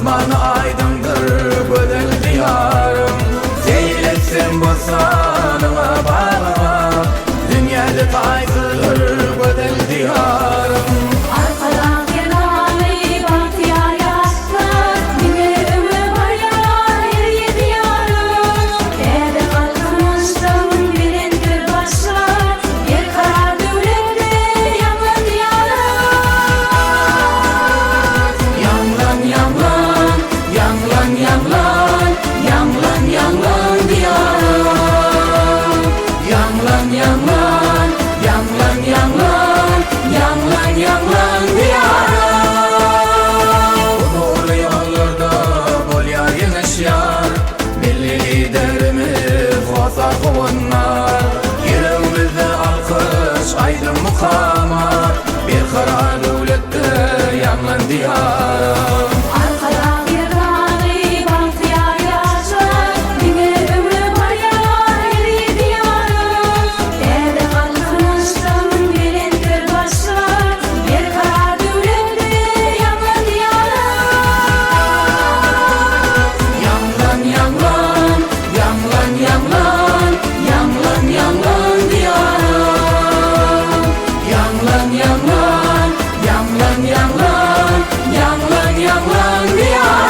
Asmanı aydındır güzel diyarım. Zeyletsin bu sanıma bağlamam, dünyada taykılır güzel diyarım. Arkadan kenarı bahtiyar yaşlar, bir ömür var ya her diyarım. Dede kalkmıştım birindir başlar, bir karar devlette yanlan diyarım. Yanlan yanlan, yanlan yanlan, yanlan yanlan diyarım. Yanlan yanlan, yanlan yanlan, yanlan yanlan diyarım. Bu nurlu yollarda bol yayın eşyar, milli liderimiz Vasa Kuvunlar. Yerimizde alkış aydın mukamat, bir karar devlette yanlan diyarım. Arkadan kenarı bahtiyar yaşlar, bir ömür var ya her diyarım. Dede kalkmıştım birindir başlar, bir karar devlette yanlan diyarım. Yanlan yanlan, yanlan yanlan, yanlan yanlan diyarım. Yanlan yanlan, yanlan yanlan, yanlan yanlan diyarım.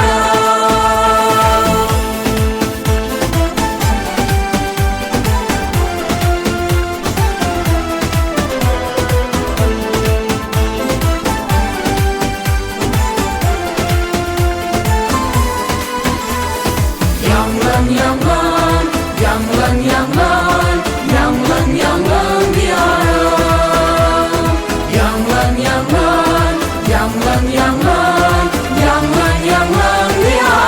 Yanlan yanlan, yanlan yanlan, yanlan yanlan diyarım. Yanlan yanlan, yanlan yanlan, yanlan yanlan diyarım.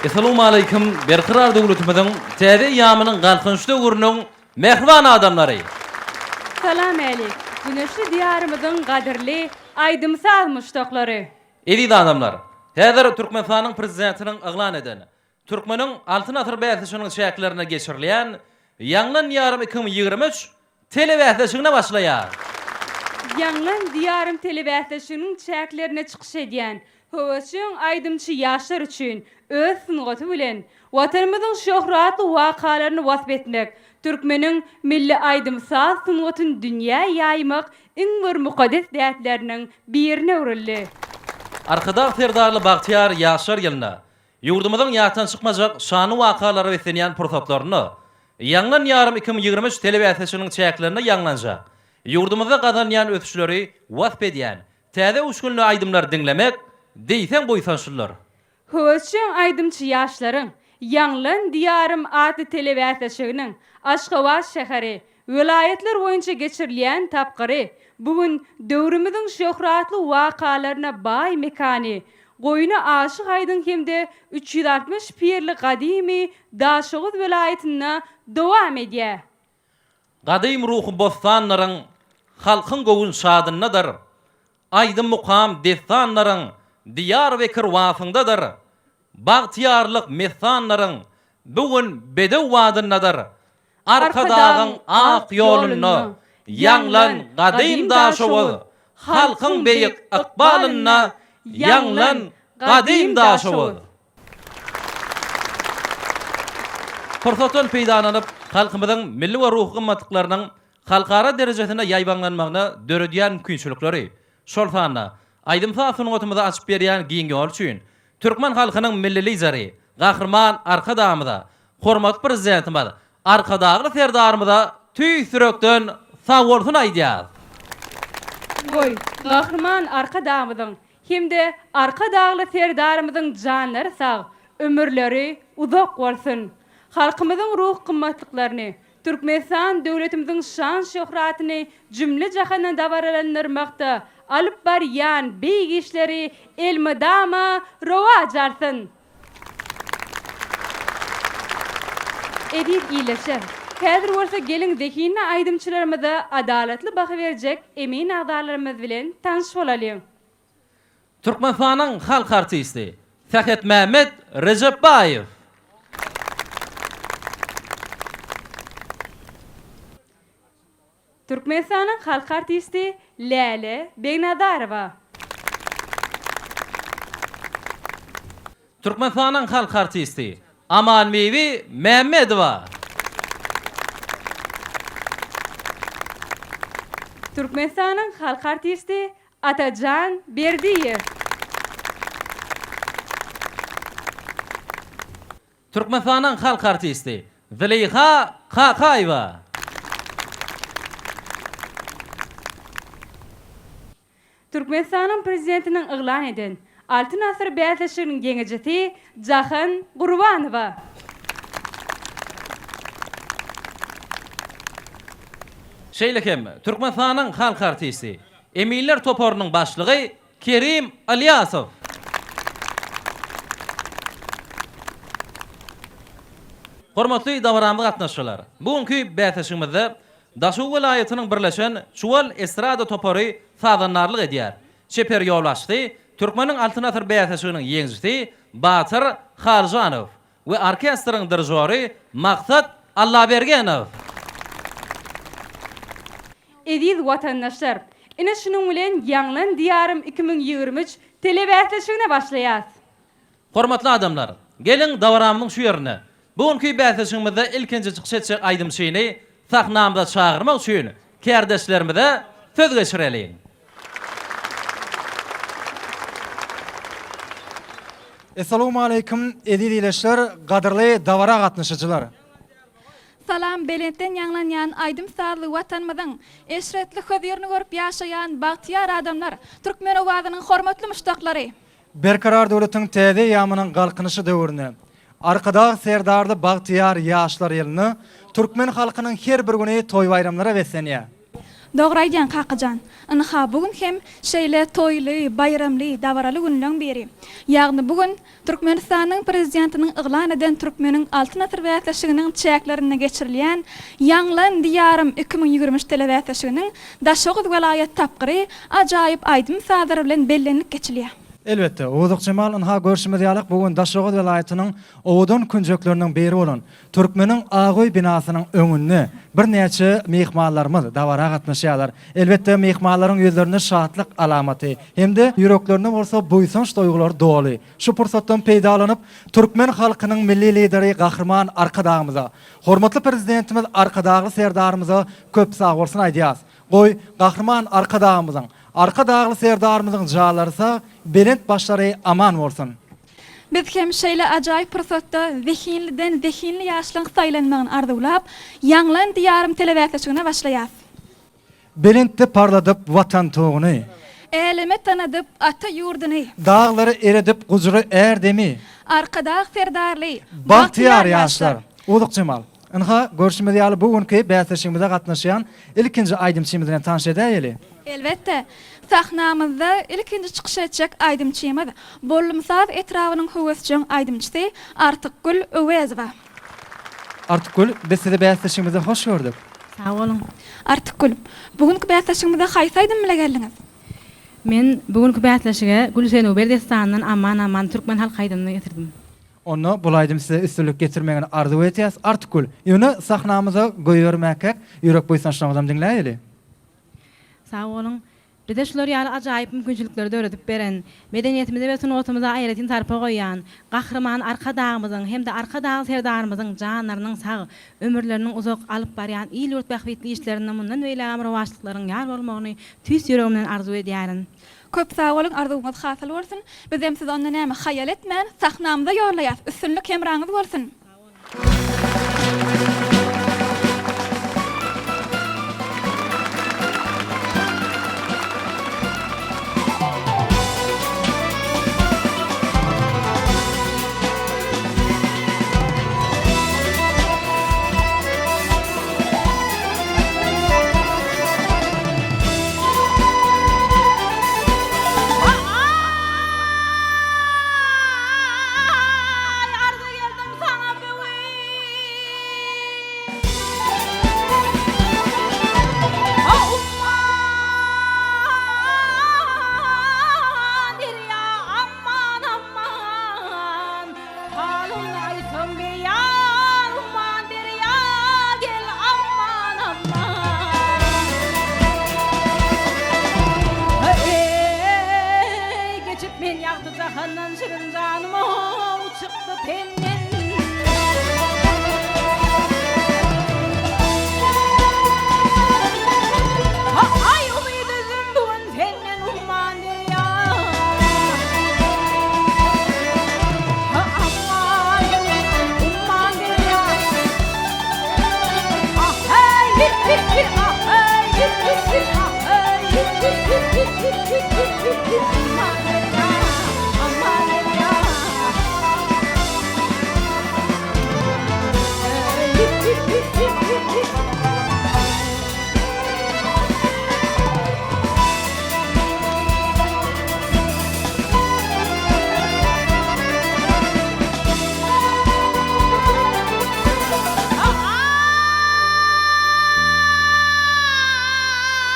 Assalamu alaykum. Berqarar döwletimizin täze ýamynyň galkynçly gurnuň mehriban adamlary. Salam alik. Güneşli diyarımızın kadirli aydımsal muştaqları. Edid adamlar. Häzir Türkmenistanyň prezidentiniň aglan edeni, Türkmeniň altyn atyr bäsişiniň şäklerine geçirilýän Ýanglan ýarym 2023 telebäsişine başlaýar. Yanlan diyarım telebäsişiniň çäklerine çykyş edýän höwesçiň aydymçy ýaşlar üçin öz sungaty bilen watanymyzyň şöhratly wakalaryny wasp etmek, Türkmeniň milli aydymsal sungatyny dünýä ýaymak iň bir mukaddes däwletleriniň birine urildi. Arkada serdarly Bahtiyar ýaşlar ýylyna ýurdumyzyň ýatan çykmajak şany wakalary besenýän pursatlaryny Ýanglan ýarym 2023 telebäsişiniň çäklerine ýanglanjak. Ýurdumyzda gazanýan ösüşleri wasp edýän täze uçgunly aydymlar dinlemek diýsen boýsanşylar. Höwesçiň aydymçy ýaşlaryň Ýanglan diyarym aty telebäsişiniň Aşgabat şäheri vilayetler boýunça geçirilýän tapgary bugun döwrümizin şöhratly wakalaryna baý mekany, goýuna aşyk aýdyň hemde 360 pirli gadymy Daşoğuz vilayetinde dowam edýär. Gadym ruhy bostanlaryň halkyň gowun şadynydyr. Aydym mukam destanlaryň diyar we kirwasyndadyr. Bagtiyarlyk mesanlaryň bugun bedew wadynydyr. Arkadagyň ak ýoluny Ýanglan gadym Daşoğuz, halkyň beýik ykbalyna Ýanglan gadym Daşoğuz. Fursatdan peýdalanyp halkymyzyň milli we ruhy gymmatlyklarynyň halkara derejesine ýaýbanlanmagyna döredýän küýçülükleri. Şol sanda aýdymsal sungatymyza açyp berýän giňgi ol üçin Türkmen halkynyň milli lideri, gahrman arkadamyza, hormat prezidentimiz, arkadagy serdarymyza tüý sürekden sag bolsun aýdýar. Goy, gahrman arkadamyzyň hemde arkadagly serdarymyzyň janlary sag, ömürleri uzak bolsun. Halkymyzyň ruh gymmatlyklaryny, Türkmenistan döwletimiziň şan şöhratyny jümle jahana dabarlandyrmakda alyp barýan beýik işleri elmydama rowaj arsyn. Edip iyileşer. Häzir bolsa gelin zekine aydymçylarymyza adalatly baha berjek emin agdalarymyz bilen tanış bolalım. Türkmenistanyň halk artisti Sahet Mehmet Recepbayev. Türkmenistan'ın halk artisti Lale Begnadarova. Türkmenistan'ın halk artisti Aman Mevi Mehmedova. Türkmenistan'ın halk artisti Atacan Berdiyev. Türkmenistan'ın halk artisti Züleyha Kakayeva. Türkmenistan'ın prezidentinin ilan eden Altın Asır Beyatlaşı'nın geneceti Cahan Qurbanova. Şeylekem, Türkmenistan'ın halk artisti Emiller Topor'un başlığı Kerim Alyasov. Hormatly davaramly gatnaşylar. Bugünkü bätişimizde Daşow welaýatynyň birleşen Şuwal estrada topory fadanlarlyk edýär. Şeper ýollaşdy Türkmeniň Altyn Asr bätişiginiň ýeňjisi Batyr Haljanow we orkestrň dirijory Maksat Allabergenow. Ediz watandaşlar, ine şunun bilen Ýanglan Diýarym 2023 telebätişigine başlaýas. Hormatly adamlar, gelin davaramyň şu ýerine. Bugünkü bätişimizde ilkinji çykyş etjek aýdymçyny sahnamda çağırmak üçin kärdeşlerimize söz geçirelim. Assalamu alaykum ediz ileşler, gadyrly dawara gatnaşyjylar. Salam belenten ýanglanýan aýdym sarly watanymyzyň eşretli höýerini görüp ýaşaýan bagtyar adamlar, türkmen owazynyň hormatly muştaklary. Berkarar döwletiň täze ýamynyň galkynyşy döwrüne, arkada serdarly bagtyar ýaşlar ýylyny türkmen halkynyň her bir güni toý bayramlara wetsenýär. Dogry Kakajan. Anha bugün hem şeýle toýly, bayramly, dawaraly günleriň biri. Ýagny bugün Türkmenistanyň prezidentiniň ilan eden Türkmeniň Altyn Asr bätişiginiň çäklerine geçirilýän Ýanglan Diýarym 2023 telebätişiginiň Daşow welaýat tapgyry ajaýyp aýdym sadary bilen bellenip geçilýär. Elbetde, Ozuk Cemal anha görüşimiz ýalyk bugün Daşow welaýatynyň Owdan künjekleriniň biri bolan Türkmeniň Agoy binasynyň öňünde bir näçe mehmanlarymyz dawara gatnaşýarlar. Elbetde mehmanlaryň ýüzlerinde şatlyk alamaty hemde ýüreklerinde bolsa buýsanç doýgular doly. Şu pursatdan peýdalanyp Türkmen halkynyň milli lideri gahrman arkadağymyza, hormatly prezidentimiz arkadagly serdarymyza köp sag bolsun aýdýas. Goý gahrman arkadağymyzyň arka dağlı serdarımızın jalarsa belent başları aman bolsun. Biz hem şeýle ajaýyp pursatda zehinliden zehinli ýaşlaryň saýlanmagyny arzulap, Ýanglan Diýarym telebätişigine başlaýas. Belentde parladyp watan togyny, Elime tanadyp ata ýurduny, dağları eredip gujry erdemi, arkada serdarly, bagtyar ýaşlar. Ozuk Cemal. Anha görüşimiz ýaly bugünkü bätişigimizde gatnaşýan ilkinji aýdymçymyz bilen tanyş edäýeli. Elbette. Sahnamızda ilkinji çykyş etjek aýdymçymyz Bollumsaz etrawynyň höwesçiň aýdymçysy Artykgül Öwezowa. Artykgül, biz sizi bätişigimizde hoş gördük. Sağ olun. Artykgül, bugünkü bätişigimizde haýsy aýdym bilen geldiňiz? Men bugünkü bätleşige Gülşen Berdestanyň aman türkmen halk aýdymyny getirdim. Onu bulaydym size üstünlük getirmegini arzu etýäs. Artykgül, ýöne sahnamyza goýýarmak ýürek boýsançlygymyzdan diňläýeli. Sağ olun. Bize şular ýaly ajaýyp mümkinçilikleri öğretip beren, medeniýetimize we sunatymyza aýratyn tarpa goýan, gahrman arkadağymyzyň hemde arkadagy serdarymyzyň janlarynyň sag, ömürleriniň uzak alyp barýan il ýurt bähwetli işlerinden mundan beýle rawaçlyklaryň ýar bolmagyny tüýs ýüregimden arzu edýärin. Köp sağ olun, arzuňyz hasyl bolsun. Biz hem siz ondan näme haýal etmän, sahnamyza ýorlaýas. Üstünlük emraňyz bolsun. canım çıktı tennen. Ay uluydu zümbüğün tennen umman ya. Aman umman ya. Ah hey hit hit hit ah hey hit hit hit ah hey hit hit hit hit hit hit hit hit umman ya. Aman ya. Hit hit hit hit hit hit.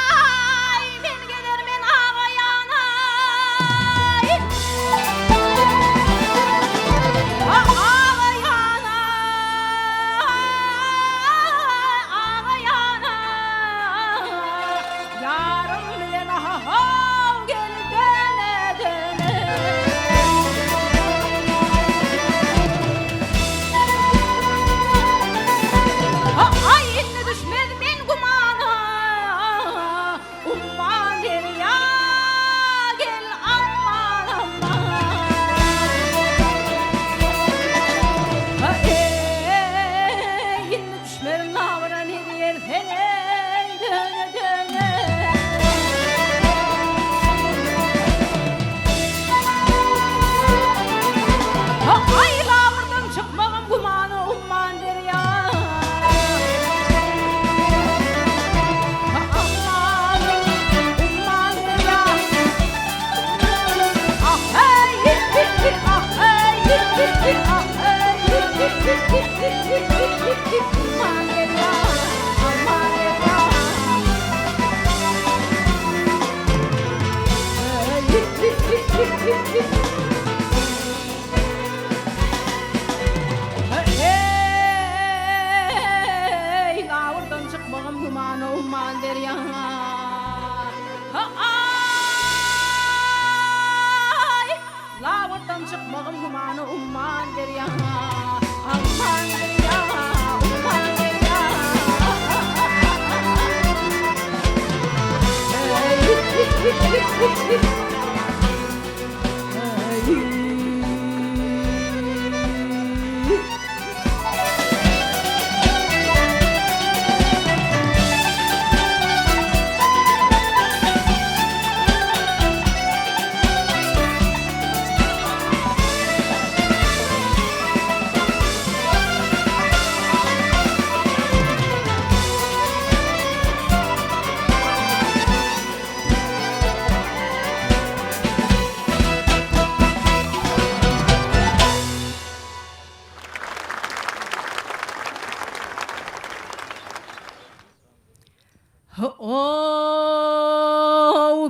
Ay ben gelermen ağayana. Ağayana. Ağayana. Yarım bilen aham gel dene dene. Ay inne düşmez men gumana. Umman ya gel aman aman. Ey inne düşmez navra ne diyer sene döne döne. Ay lavurdan çıkmağım gumanı umman der ya. Aman umman der ya. Ah hey hit hit hit ah hey hit hit hit ah hey hit hit hit hit hit hit hit hit hit umman der ya. Aman der ya. Hey hit hit hit hit hit hit. Hey, lavurdan çıkmağım dumanı umman der ya. Ay, lavurdan çıkmağım dumanı umman der ya. Aman der ya, umman der ya. Hey, hit hit hit hit hit hit. Hey. O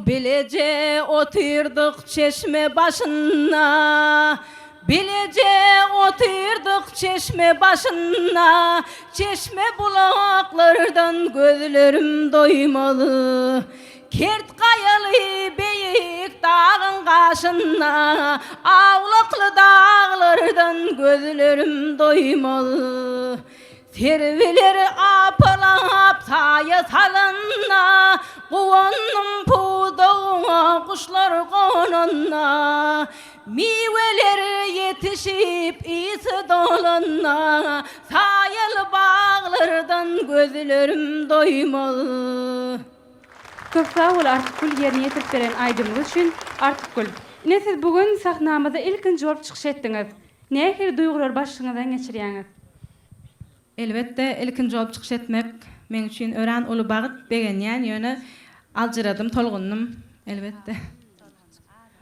bilece oturduk çeşme başına. Bilece oturduk çeşme başına. Çeşme bulaklardan gözlerim doymalı. Kert kayalı beyik dağın kaşına. Avlaklı dağlardan gözlerim doymalı. Terviler apalap taya salınna. Kuvanım puduğuna kuşlar konunna. Miveler yetişip isi dolunna. Sayılı bağlardan gözlerim doymalı. Çok sağ ol Artikul yerine yetirip veren aydımız üçün. Artikul, ne siz bugün sahnamıza ilkinci olup çıkış ettiniz. Ne ki duygular başınızdan geçiriyeniz? Elbette ilkinci olup çıkış etmek men üçün ören ulu bağıt begenyen yönü alcıradım, tolgunnum elbette.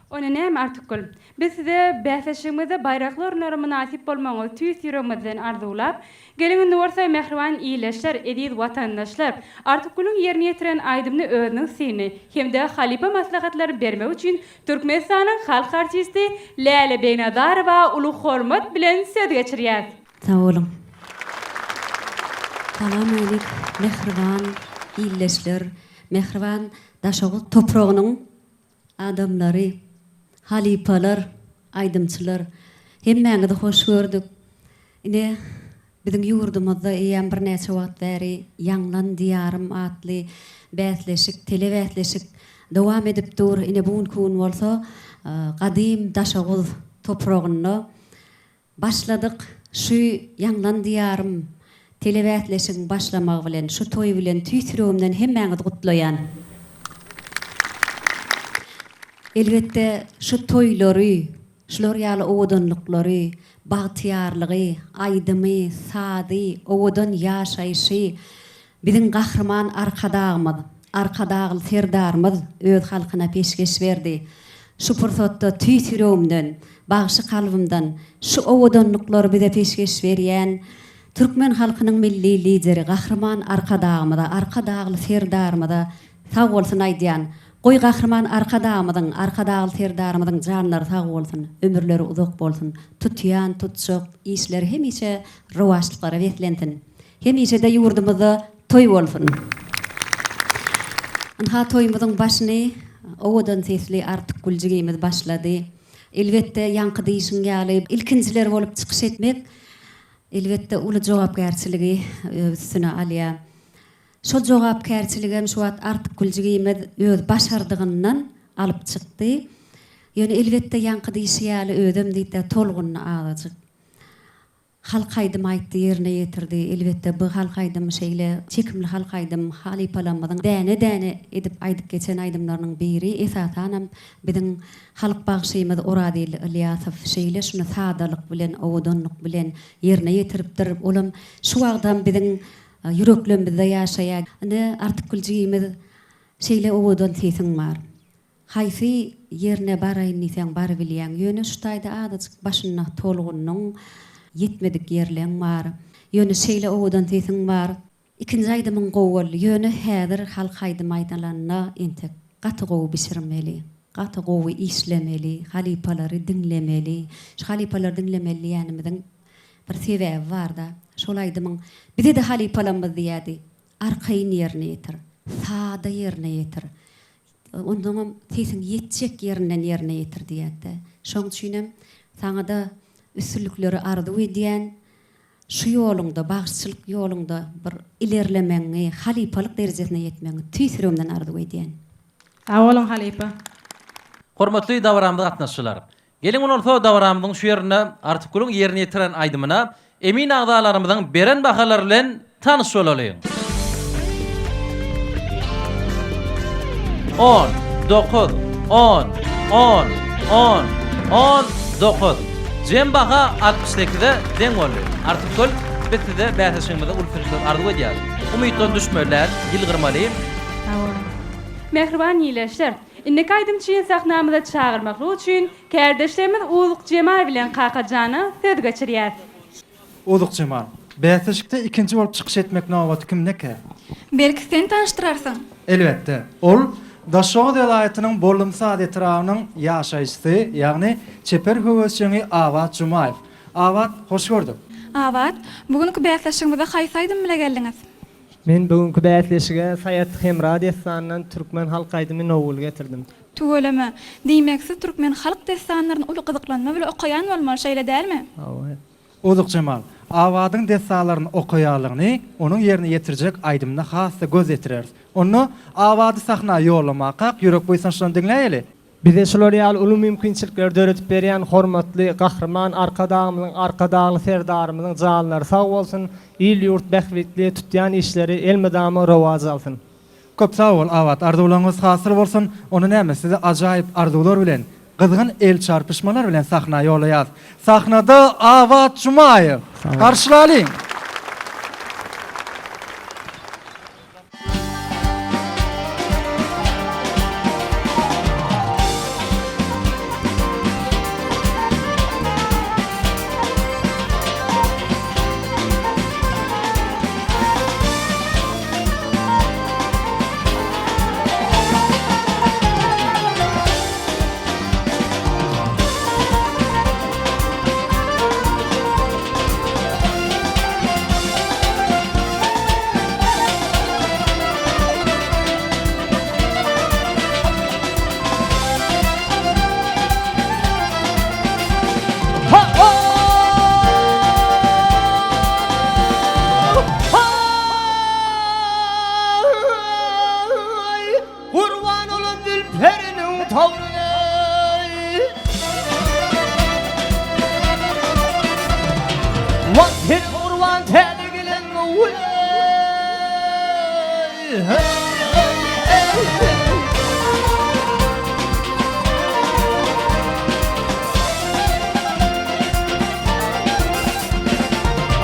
Ona näme Artikul? Biz size bäsleşigimizde bayrakly orunlara münasip bolmagy tüýs ýüregimizden arzulap, gelinginde bolsa mehriban iýleşler, ediz watandaşlar, Artikulun ýerine ýetiren aýdymny özüniň sini hemde halipa maslahatlary bermek üçin Türkmenistanyň halk artisti Läle Beýnadarowa uly hormat bilen söz geçirýär. Sağ olun. Salam elik, mehriban iýleşler, mehriban daşagy toprağynyň adamlary, halipalar, aydımçılar. Hemmäňe de hoş gördük. Ine bizim yurdumuzda eýen bir näçe wagt bäri Ýanglan diyarym atly bätleşik, telebätleşik dowam edip dur. Ine bugün kun bolsa gadim Daşagul topragyna başladyk. Şu Ýanglan diyarym telebätleşik başlamak bilen, şu toy bilen tüýtürümden hemmäňe gutlaýan. Elbette şu toylary, şular ýaly owadanlyklary, bagtyarlygy, aýdymy, sady, owadan ýaşaýşy biziň gahrman arkadagymyz, arkadagly serdarymyz öz halkyna peşgeş berdi. Şu pursatda tüýtürümden, bagşy kalbymdan şu owadanlyklary bize peşgeş berýän Türkmen halkynyň milli lideri, gahrman arkadagymyza, arkadagly serdarymyza sag bolsun aýdýan. Goý gahrman arkadagymyzyň, arkadagly serdarymyzyň janlary sag bolsun, ömürleri uzak bolsun. Tutýan, tutjak işleri hemişe rowaçlyklara wetlentin. Hemişe de ýurdumyzda toy bolsun. Ha toýumyzyň başyny owadan sesli artık güljigimiz başlady. Elbette ýanky diýişiň ýaly ilkinjiler bolup çykyş etmek elbette uly jogapkärçiligi üstüne alýa. Şol jogapkärçiligem şu wagt artık güljigimiz öz başardygyndan alyp çykdy. Ýöne elbette ýanky diýişi ýaly ödem diýdi tolguny aladyk. Halk aýdym aýtdy ýerine ýetirdi. Elbette bu halk aýdym şeýle çekimli halk aýdym halipalanmadan däne edip aýdyp geçen aýdymlarynyň biri esatanam biziň halk bagşymyz Oradil Ilyasow şeýle şunu sadalyk bilen owadanlyk bilen ýerine ýetiripdir. Olam şu wagtdan biziň yüreklerimizde ýaşaýan. Ine artık güljigimiz şeýle owadan sesiň bar. Haýsy ýerine baraýyn diýsen bar bilýän. Ýöne şu taýda adaçyk başyna tolgunyň yetmedik yerleň bar. Ýöne şeýle owadan sesiň bar. Ikinji aýdymyň gowul ýöne häzir halk aýdym aýdanlaryna entek gaty gowy biçirmeli. Gaty gowy işlemeli, halipalary dinlemeli. Şu halipalary dinlemeli ýanymyzyň bir sebäbi bar da. Şol aýdymyň bize de halipalanmaz diýdi. Arkaýyn ýerine ýetir. Sada ýerine ýetir. Ondan sesiň ýetjek ýerinden ýerine ýetir diýdi. Şoň üçinem saňa da üstünlükleri arzu edýän şu ýolunda, bagçylyk ýolunda bir ilerlemeňi, halipalyk derejesine ýetmeňi tüýsürümden arzu edýän. Sag bolun halipa. Hormatly dawramda gatnaşçylar. Geliň bolsa dawramyň şu ýerine artikulyň ýerine ýetiren aýdymyna emin agdalarymyzyň beren bahalary bilen tanyş bolalyň. 10, 9, 10, 10, 10, 10, 9. Jem baha 68-de deň boldy. Artikul bitdi-de bäsişimize ulfyrsyz arzu edýär. Umytdan düşmeler, ýylgyrmaly. Mehriban ýyleşler. Indi aýdymçy sahnamyza çağırmaklyk üçin kärdeşlerimiz Uzuk Cemal bilen kakajany söz geçirýär. Uzuk Cemal, bäsişikde ikinji bolup çykyş etmek näwat kimneke? Belki sen tanıştırarsan. Elbette. Ol Daşagul vilayatynyň Bolumsa etrawynyň ýaşaýçysy, ýagny çeper höwesçiňi Awat Jumaýew. Awat, hoş gördük. Awat, bugünkü bäsleşigimize haýsy aýdym bilen geldiňiz? Men bugünkü bäsleşige Sayat Hemra destanyndan Türkmen halk aýdymy nowul getirdim. Tuğulama, diýmekse Türkmen halk destanlaryny uly gyzyklanma bilen okaýan bolmaly şeýle dälmi? Evet. Uzuk Cemal, Awadyň destanlaryny okaýarlygyny onuň ýerine ýetirjek aýdymyna hasda göz etirer. Onu Awady sahna ýollamak, ýürek boýsançydan dinleýeli. Bize şular ýaly uly mümkinçilikler döretip berýän hormatly gahrman arkadagymyň, arkadagly serdarymyň janlary sag bolsun, il ýurt bähwetli tutýan işleri elmedamy rowaj alsyn. Köp sag bol Awat, arzuwlaryňyz hasyr bolsun. Onu näme size ajaýyp arzuwlar bilen, gyzgyn el çarpyşmalar bilen sahna ýollaýar. Sahnada Awat Jumaýew. Karşılalyň. Vakir urvan tergilen uley.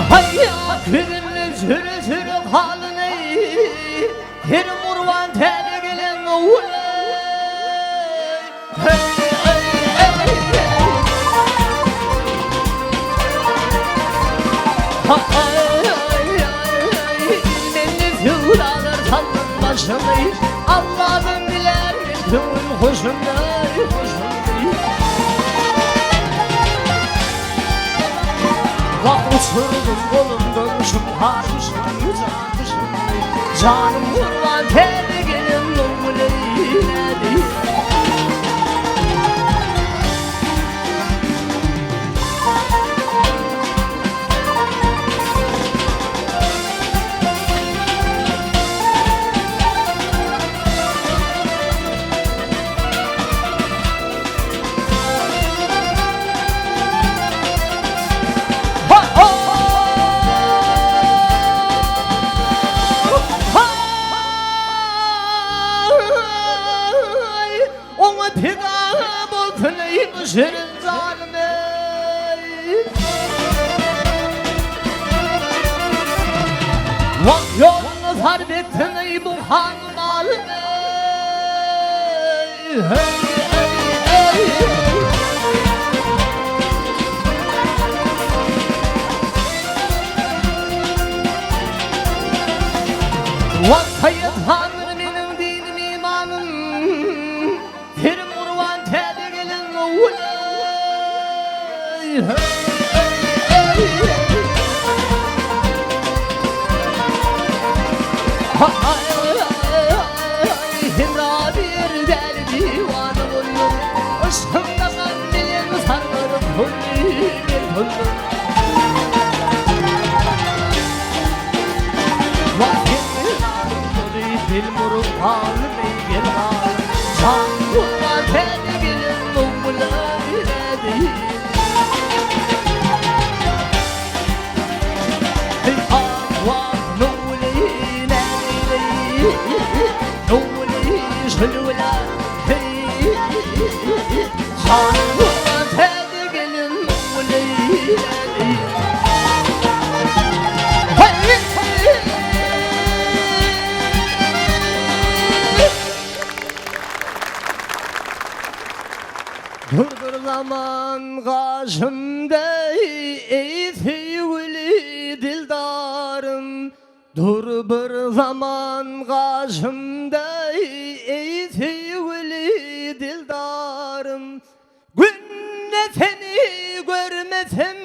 Hayat birini sürü sürü haline bir urvan tergilen uley. Başını Allah'ım biler gönül hoşumda Bak uçurdum kolumdan şubhaşım Canım kurban terginin numuleydi Ona pigahı bol tüneyim şirin zalime Vak yolunu sarf ettin ey bu hanım halime Vak sayyid hanım benim dinim imanım Bir murvan tedi gelin uley Himra bir deli divanı olur Aşkımda kandilin sarlarım kulli bir kulli Dil muruk halime gelar Canlılar tedi gelin numuleydi Hey Allah numuley neyley Numuley şülüla Hey Canlılar tedi gelin numuleydi Dur zaman karşımda ey sevgili dildarım Dur bir zaman karşımda ey sevgili dildarım Günde seni görmesem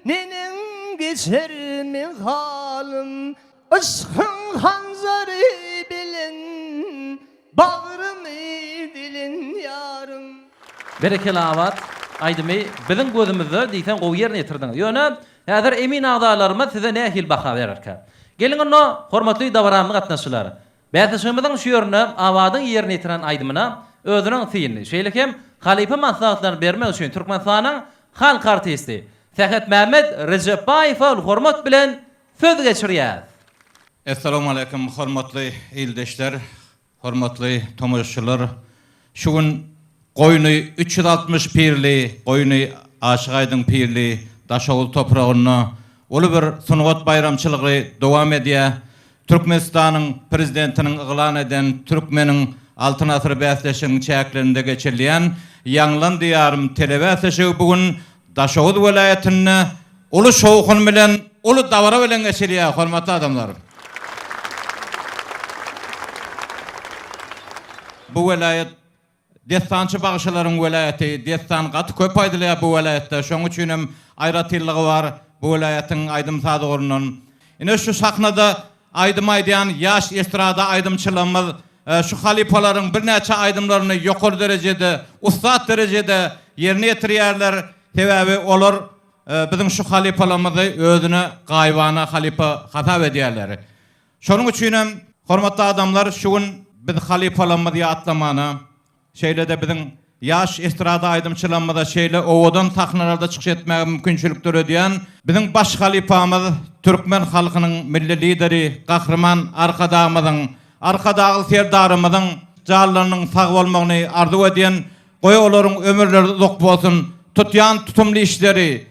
nenin geçer mi halim Aşkın hanzarı bilin bağrımı dilin yarım Berekeli avat, aydymy biziň gözümizde diýsen gowy ýerine ýetirdiň. Ýöne, häzir emin agdalarymyz size nähil baha bererkä. Gelin onu, hormatly dawaramly gatnaşçylar. Bäsişimizden şu ýörüne awadyň ýerine ýetiren aýdymyna özüniň syny. Şeýlekem halipa maslahatlaryny bermek üçin Türkmenistanyň halk artisti Sehet Mehmet Rejepaýew hormat bilen söz geçirýär. Assalamu alaikum hormatly ildeşler, hormatly tomoşçular. Şu gün Goýny 360 pirli, Goýny Aşyk Aýdyň pirli, Daşoğul topragyna uly bir sunugat bayramçylygy dowam edýär. Türkmenistanyň prezidentiniň yglan eden Türkmeniň altyn asyr bäsleşiginiň çäklerinde geçirilýän Ýanglan diýarym telebäsleşigi bugün Daşoğul welaýatyny uly şowkun bilen, uly dawara bilen geçirilýär, hormatly adamlar. Bu welaýat Destançı bağışçıların velayeti, destan katı köp aydılaya bu velayette. Şoň üçin hem aýratyllygy bar bu velayetin aýdym sadygorunun. Ine şu sahnada aýdym aýdýan ýaş estrada aýdymçylygymyz şu halipalaryň bir näçe aýdymlaryny ýokary derejede, ustad derejede ýerine ýetirýärler. Sebäbi olar biziň şu halipalarymyzy özüne gaýbana halipa hasap edýärler. Şonuň üçin hem hormatly adamlar şu gün biz halipalarymyzy atlamana Şeýle de biziň yaş estrada aydımçılanmada şeyle owadan taknalarda çıkış etmek mümkünçülükler ödeyen bizim baş halifamız Türkmen halkının milli lideri Kahraman arkadağıl serdarımızın jarlarının sağ bolmagyny arzu edýän goý olaryň ömürleri uzak bolsun, tutýan tutumly işleri,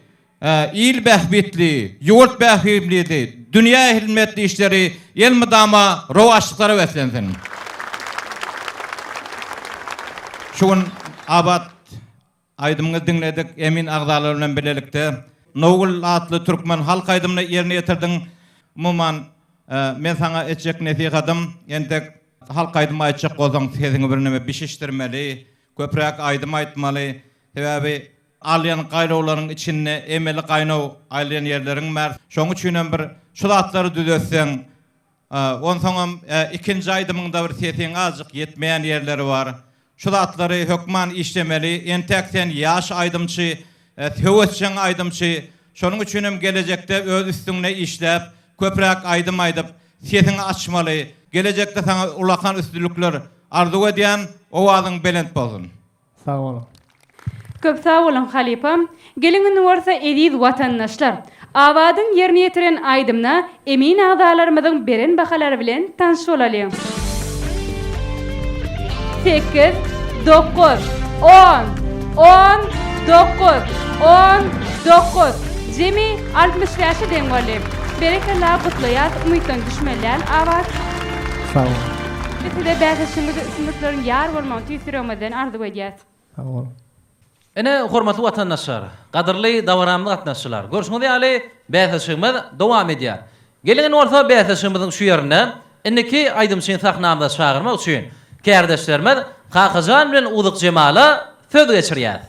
il behbitli, yurt behimlidi, dünya hilmetli işleri el mydama rowaşlyklary weslensin. Şuň abat aýdymyňy dinledik, emin agzalary bilen bilelikde Nowul atly Türkmen halk aýdymyny ýerine ýetirdiň. Umuman men sana etjek nesihatym endek halk aýdymy aýtjak bolsaň seziňi birneme bişişdirmeli, köprek aýdym aýtmaly. Sebäbi alyan gaýrawlaryň içinde emeli gaýnaw alyan ýerleriň mer. Şoň üçin bir şulatlary düzelsеň, onsoň ikinji aýdymyňda bir sesiň azjyk ýetmeýän ýerleri bar. Şulatlary hökman işlemeli, entekden ýaş aýdymçy, höwetçiň aýdymçy, şonuň üçin hem gelecekde öz üstüňne işläp, köprek aýdym aýdyp, sesiňi açmaly. Gelecekde sana ulakan üstünlükler arzu edýän owazyň belent bolsun. Sağ olun. Köp sağ olun halipam. Gelinin warsa ediz watandaşlar. Awadyň ýerine ýetiren aýdymna emin agdalarymyzyň beren bahalary bilen tanış bolalım. 8, 9, 10, 19, 19. Jemi 60 ýaşy deňwalym. Berekeler gutlayat, umytdan düşmelän awaz. Sağ olun. Biz de bäzişimizi üstünlüklerin ýar bolmagy tüýsüremeden arzu edýäs. Sağ olun. Ene hormatly watandaşlar, gadyrly dawaramly gatnaşçylar. Görüşmek ýaly bäzişimiz dowam edýär. Gelin orta bäzişimizin şu ýerine inniki aýdymçy sahnamda çağırmak üçin kärdeşlerimiz Kakajan bilen Udyk Jemala söz geçirýär.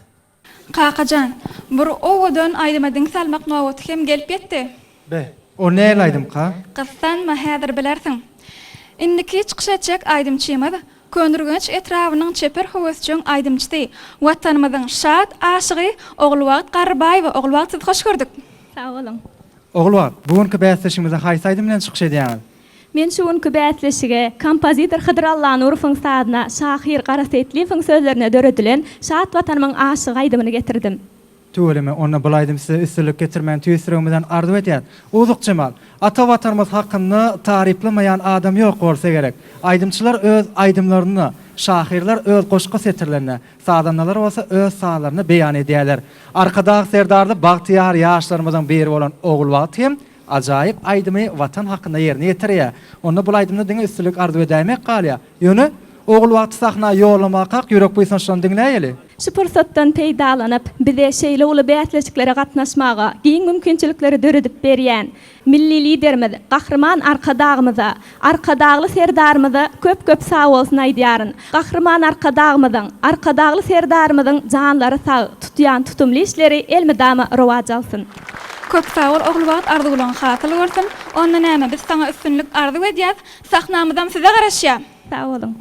Kakajan, bir owadan aýdymadyň salmak nowat hem gelip ýetdi. Be, o näle aýdym ka? Gyssanma häzir bilersiň. Indiki çykyş etjek aýdymçymyz Könürgünç etrawynyň çeper höwesçiň aýdymçysy, watanymyzyň şat aşygy Oglubak Garbaýew. Oglubak, siz hoş gördük. Sağ olun. Oglubak, bugunky bäsleşimize haýsy aýdym bilen çykyş edýäňiz? Men şuňky bätleşige kompozitor Hydyr Allanurowyň sadyna Şahir Garasetliýewiň sözlerine döredilen şat watanymyň aşygy aýdymyny getirdim. Töweleme ona bulaýdym size üstünlük getirmän tüýsüremeden arzu edýär. Udyk Jemal, ata watanymyz hakkynda taryplamaýan adam ýok bolsa gerek. Aýdymçylar öz aýdymlaryny, şahirler öz goşky setirlerini, sadanlar bolsa öz sahalaryny beýan edýärler. Arkadaş serdarly bagtyar ýaşlarymyzyň biri bolan Oglubak hem ajaýyp aýdymy watan hakkynda ýerine ýetirýär. Onda bulaýdymda diňe üstünlük arzu edämek galýa. Ýöne Oglubak sahna ýolamaga ýürek buýsanşan dinläýeli. Şu pursatdan peýdalanyp bize şeýle uly bätleşiklere gatnaşmaga, giň mümkinçilikleri döredip berýän milli liderimiz Kahraman arkadagly serdarymyza köp sag bolsun aýdýaryn. Kahraman arkadagly serdarymyzyň janlary sag tutýan tutumly işleri elmydama rowaj alsyn. Köp sag bol Oglubak arzu bilen hasyl bolsun. Onda näme biz saňa üstünlük arzu edýäs, sahnamyzdan size garaşýar. Sağ olun.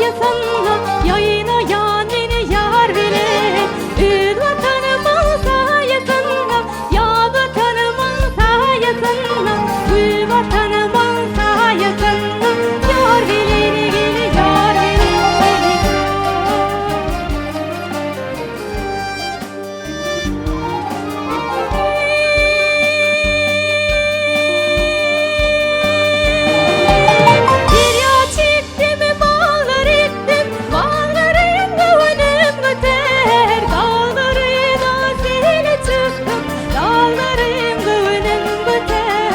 sayesinde yaynayan beni yar bilen öz vatanımın sayesinde ya vatanımın sayesinde gül vatanımın sayesinde yar bilen gel yar bilen derya çektim bağlar ettim bağlarım gönlüm göter dağları da seni çıktım dağlarım gönlüm göter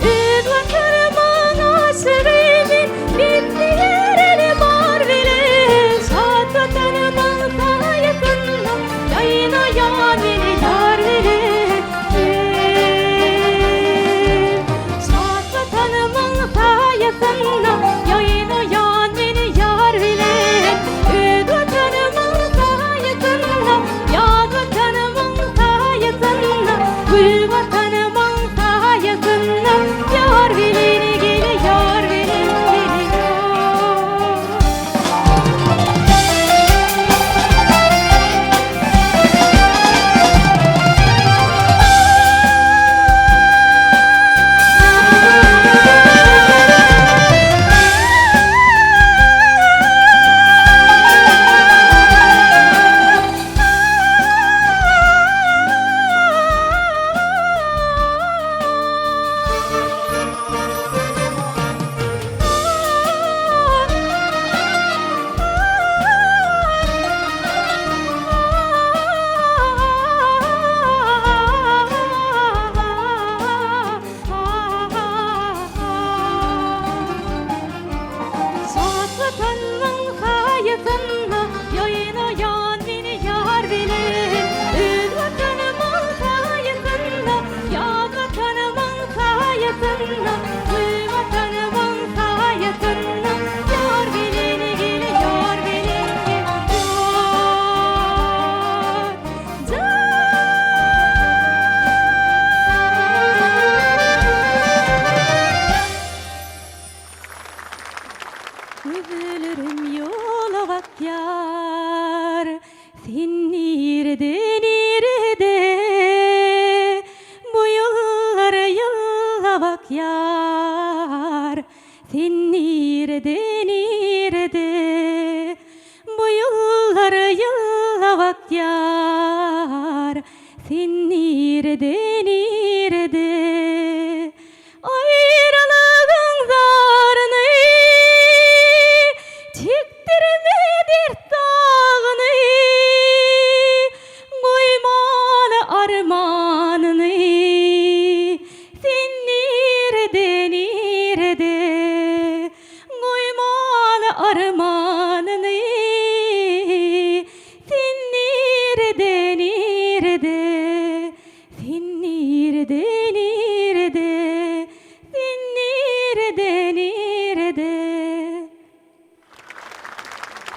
öz vatanımın aşırı bitti yerini var bilen şad vatanımın sayesinde yaynayan beni yar bilen şad vatanımın sayesinde yaynayan beni yar bilen öz vatanımın sayesinde yad vatanımın sayesinde gül vatanımın sayesinde yar bilen gel yar bilen şad vatanımın sayesinde yaynayan beni yar bilen öz vatanımın sayesinde ya vatanımın sayesinde gül vatanımın sayesinde yar bilen gel yar bilen Üzülürüm yola bak yar sen nerede bu yollara yola bak yar sen nerede bu yollara yola bak yar sen nerede ayrılığın zarını çektirme dert dağını koymalı armanını sen nerede koymalı armanını sen nerede sen nerede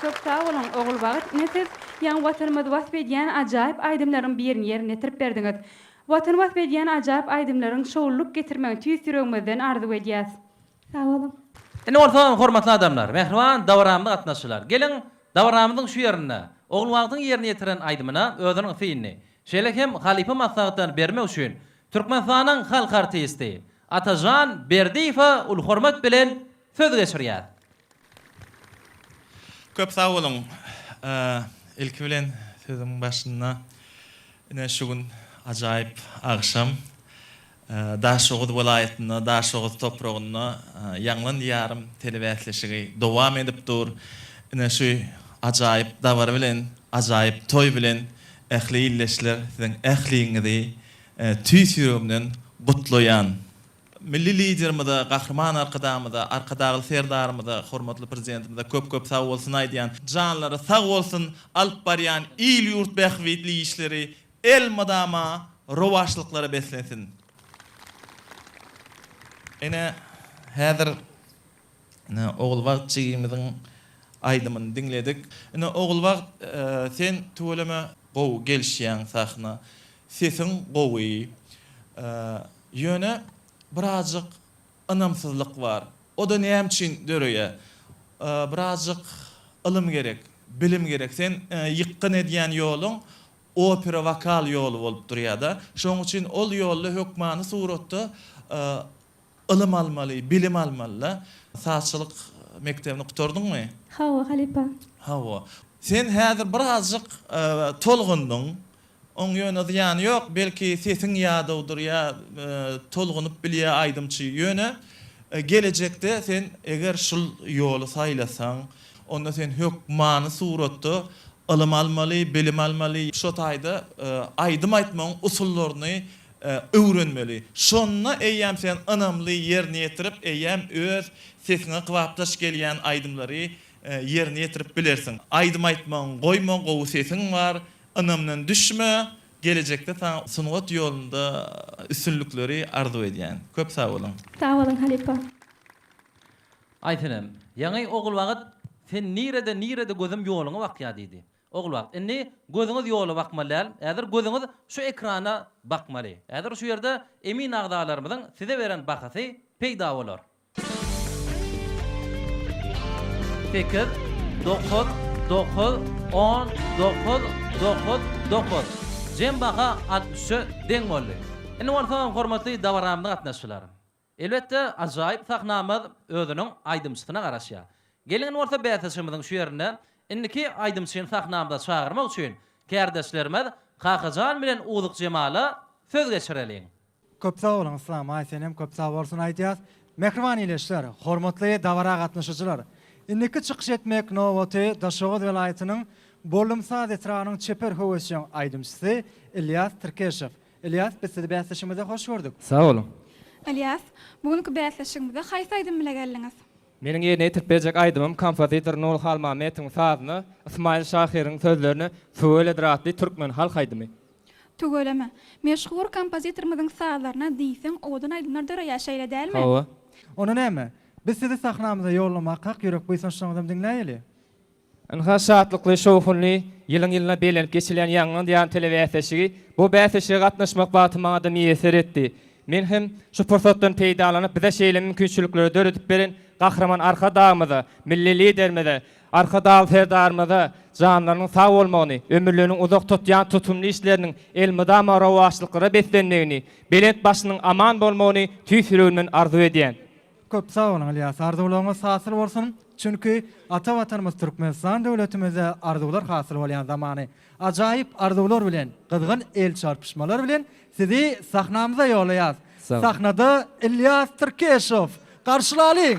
Çok sağ olun oğul Bağıt. Ne siz yan vatanımızı vasf ediyen acayip aydımların birini yerine getirip berdiniz. Vatan vasf ediyen acayip aydımların şoğulluk getirmeyi tüy sürüğümüzden arzu ediyaz. Sağ olun. Ene ortadan hormatly adamlar, mehriban dawramda gatnaşylar. Gelin dawramynyň şu ýerine, oğul Bağıtyň ýerine ýetiren aydymyna özüniň fiýini. Şeýle hem halifa maslahatdan bermek üçin Türkmenistanyň halk artisti Atajan Berdiýew ul hormat bilen söz geçirýär. Köp sağ olun. İlk bilen sözüm başına ine şu gün acayip akşam Daşoğuz vilayetine, Daşoğuz toprağına Ýanglan diýarym telewäsleşigi dowam edip dur. Ine şu acayip davar bilen, acayip toy bilen ähli illeşler siziň ähliňizi tüýsürümden gutlaýan. Milli liderimize, gahrman arkadamıza, arkadağı serdarımıza, hormatly prezidentimize köp sağ olsun aýdýan, janlary sağ olsun alyp barýan il ýurt bähwitli işleri el madama rowaşlyklary beslensin. Ene häzir oğul Bağıtçygymyzyň aýdymyny dinledik. Ene oğul Bağıt sen töweleme gowy gelişýän sahna, sesiň gowy, ýöne birazcık anamsızlık var. O da näme üçin dörüye? Birazcık ilm gerek, bilim gerek. Sen ýykkyn edýän ýolun opera vokal ýolu bolup durýar-da. Şoň üçin ol ýolda hökmany suratda ilm almaly, bilim almaly. Saççylyk mektebini gutardyňmy? Hawa halipa. Hawa. Sen häzir birazcık tolgundyň. Oň ýöne ýany ýok, belki sesiň ýadawdyr ýa tolgunyp bilýär aýdymçy ýöne. Gelecekde sen eger şul ýoly saýlasaň, onda sen hökmany suratda ilm almaly, bilim almaly. Şo taýda aýdym aýtmaň usullaryny öwrenmeli. Şonna eýýäm sen anamly ýerine ýetirip, eýýäm öz sesiňe kıwapdaş gelýän aýdymlary ýerine ýetirip bilersiň. Aýdym aýtmaň, goýma, gowy sesiň bar, anamdan düşme. Gelecekde sana sunugat ýolunda üstünlükleri arzu edýän. Köp sag bolun. Sağ olun halipa. Aytynam, ýaňy ogul wagt sen nirede gözüm ýoluňa bakýa diýdi. Ogul wagt, inni gözüňiz ýola bakmaly, äder gözüňiz şu ekrana bakmaly. Äder şu ýerde emin agdalarymyň size beren bahasy peýda bolar. 8 9 9 10 9 9 9 Jembaha 60 deň boldy. Indi bolsa hormatly dawaramyň gatnaşçylary. Elbetde ajaýyp sahnamyz özüniň aýdymçysyna garaşýar. Gelin bolsa bäsesimiziň şu ýerine indiki aýdymçyny sahnamyzda çağırmak üçin kärdeşlerimiz Kakajan bilen Uzuq Jemala söz geçireliň. Köp sağ olun, salam aýtenem, köp sağ bolsun aýdýas. Mehriban ileşler, hormatly dawara gatnaşyjylar. Indiki çykyş etmek Nowaty Daşogat welaýatynyň Bolumsaz etranyň çeper höwesiň aýdymçysy İlyas Türkeşew. İlyas, biz sizi bäsleşimize hoş gördük. Sağ olun. İlyas, bugünkü bäsleşigimizde haýsy aýdym bilen geldiňiz? Meniň ýerine ýetiripjek aýdymym kompozitor Nur Halmametyň sazyny, Ismail Şahyryň sözlerini Söwel edratly türkmen halk aýdymy. Tügeleme. Meşhur kompozitorymyzyň sazlaryna diýsen, odan aýdymlar döre ýaşaýla dälmi? Hawa. Onu näme? Biz sizi sahnamyza ýollamak hak ýürek buýsanşyňyzdan dinläýeli. Anha şatlykly şowhunly ýylyň belenip geçilen ýangy diýen telewizýasy bu bäsleşige gatnaşmak batyma da miýeser etdi. Men hem şu pursatdan peýdalanyp bize şeýle mümkinçilikleri döredip beren gahrman arka dağımyza, milli liderimize, arka dağ ferdarymyza janlarynyň sag bolmagyny, ömürleriniň uzak tutýan tutumly işleriniň elmydama rawaşlyklara beslenmegini, belent başynyň aman bolmagyny tüýsüründen arzu edýän. Köp sağ olun İlyas, arzuwlaryňyz hasyl bolsun. Çünkü ata vatanymyz Türkmenistan döwletimize arzuwlar hasyl bolýan zamany ajaýyp arzuwlar bilen, gyzgyn el çarpışmalar bilen sizi sahnamyza ýolaýar. Sahnada İlyas Türkeşew garşylalyň.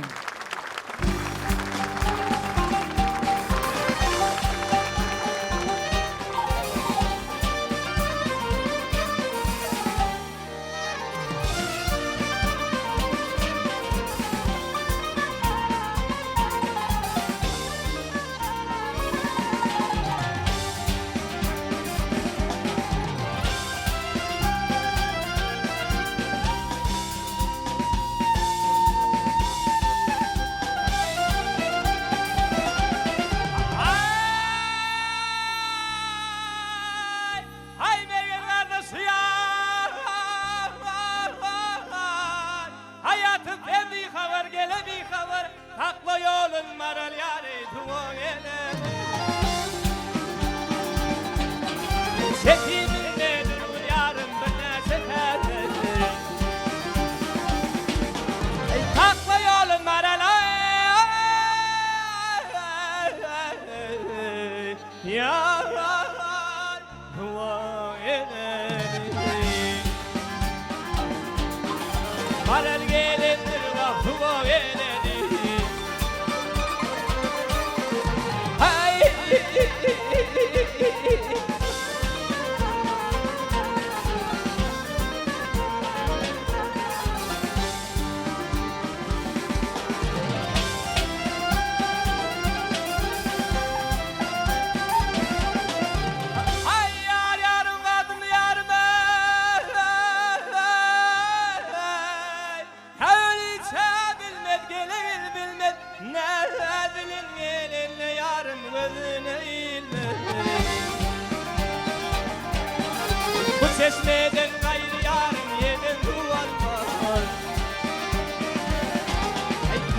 Çeşmeden gayrı yarın yedin duvarlar.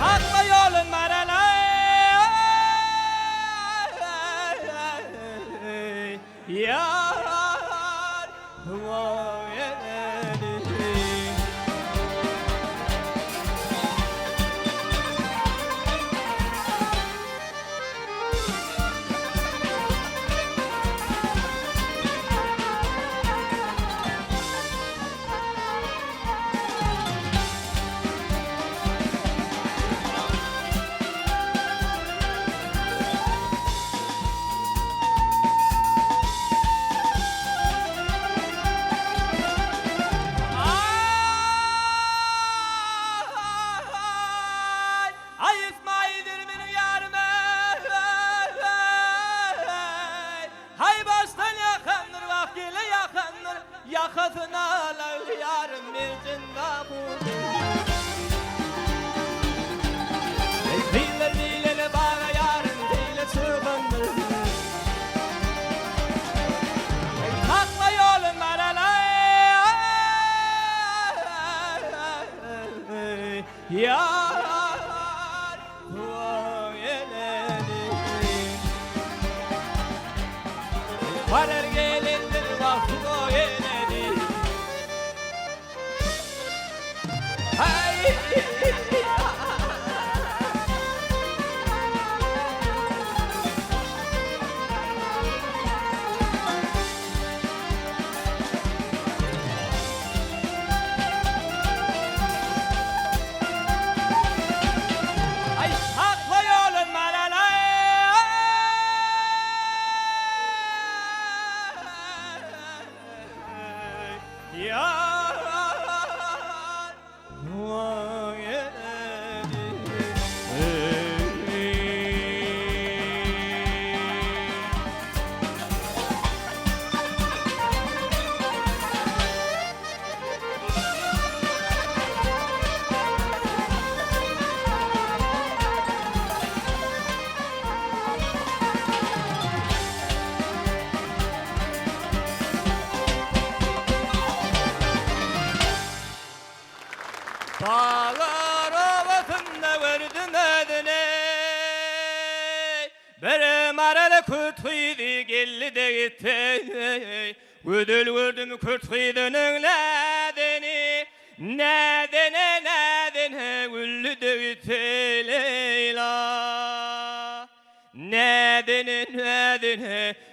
Ay kurtuydu geldi de gitti. Ödül gördüm kurtuydunun nedeni. Nedene güllü de gitti Leyla. Nedene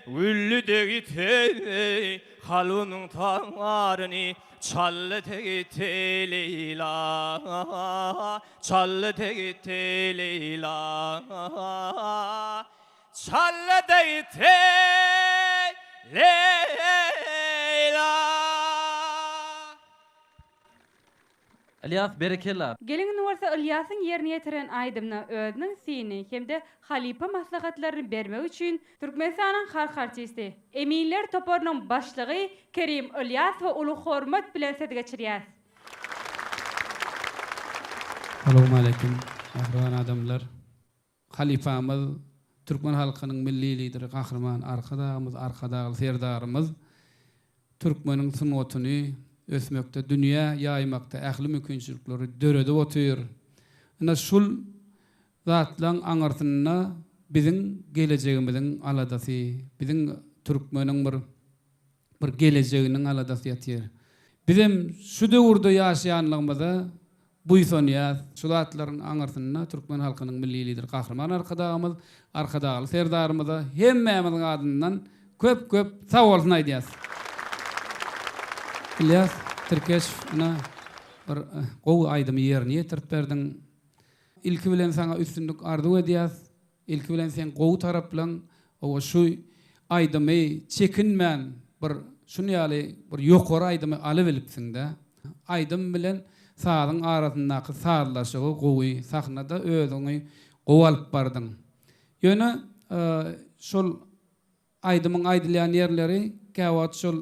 güllü de gitti. Halunun tanrını çallı de gitti Leyla. Çallı de gitti Leyla. Çallı de gitti Leyla. Ilyas berekella. Gelin varsa Ilyas'ın yerini yetiren aydımna özünün sini hem de halipa maslahatlarını vermek için Türkmenistan'ın harkarçısı Eminler Topor'un başlığı Kerim İlyas ve ulu hormat bilen söz geçiriyaz. Assalamu alaikum ahvan adamlar. Halifamız Türkmen halkının milli lideri kahraman arkadağı serdarımız Türkmenin sünnetini ösmekte, dünya yaymakta, ähli mümkinçilikleri dörede otur. Ana şul zatlan aňartyna biziň gelejegimiziň aladasy, biziň Türkmeniň bir gelejeginiň aladasy ýatyr. Bizim şu döwürde ýaşaýanlygymyza buýsanýar, şu zatlaryň aňartyna Türkmen halkynyň milli lideri kahraman arkadagy serdarymyza hemmämiziň adyndan köp sawalsyny aýdýas. İlyas Türkeş ana bir gowy aýdym ýerine ýetirip berdiň. İlki bilen sana üstünlük arzu edýäs. İlki bilen sen gowy taraplan o şu aýdymy çekinmän bir şunu ýaly bir ýokary aýdymy alyp bilipsiň-de. Aýdym bilen saýyň arasyndaky saýlaşygy gowy sahnada özüňi gowy alyp bardyň. Ýöne şol aýdymyň aýdylýan ýerleri käwat şol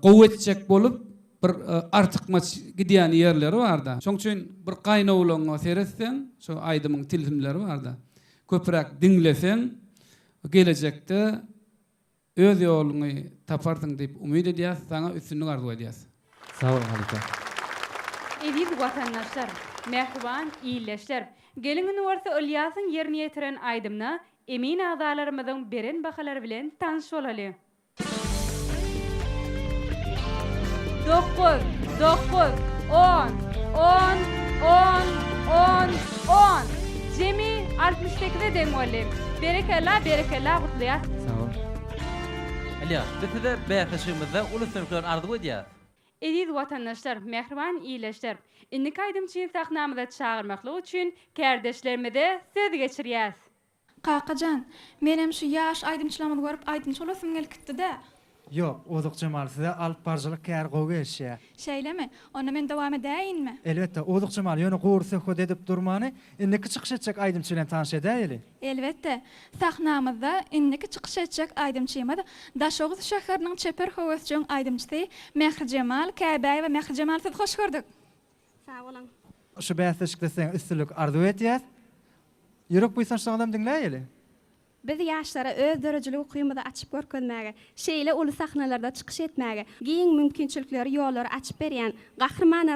gowy bolup bir artykmaç gidýän ýerleri barda. Şoň üçin bir gaýnawlaňa seretseň, şo aýdymyň tilsimleri barda. Köpräk diňleseň, gelejekde öz ýoluny tapardyň diýip umyt edýäs, saňa üstünlük arzu edýäs. Sağ olun Halife. Eziz vatandaşlar, mehriban iyileşler. Gelin varsa Ilyas'ın yerini yetiren aydımna emin adalarımızın beren bakalary bilen tanış olaly. 9, 10. Jemi 68'de deňolim. Berekella gutlyat. Sağ ol. Ilyas, bizde bähişimizde uluslararası arzu edýär. Eziz vatandaşlar, mehriban iyileşler. Indi aydımçyny sahnamyza çağırmaklyk üçin kardeşlerimize söz geçirýäs. Kakacan, menem şu yaş aydımçylamy görüp aydımçy olasym gelipdi-de. Ýok, Ozuk Cemal size alyp barjylyk kär gowy eşýär. Şeýlemi? Onda men dowam edäýinmi? Elbetde, Ozuk Cemal ýöne gowursa hod edip durmany, indiki çykyş etjek aýdymçy bilen tanyş edäýeli. Elbetde. Sahnamyzda indiki çykyş etjek aýdymçymyz Daşoğuz şäheriniň çeper howasçyň aýdymçysy Mehri Cemal Käbäy we Mehri Cemal siz hoş gördük. Sağ olun. Şu bäsleşikde sen üstünlük arzu edýäs. Ýürek buýsan şu adam dinläýeli. Biz yaşlara öz derejelik okuyumda açıp görkenmäge, şeýle uly sahnalarda çykyş etmäge, giň mümkinçilikleri ýollary açyp berýän gahrman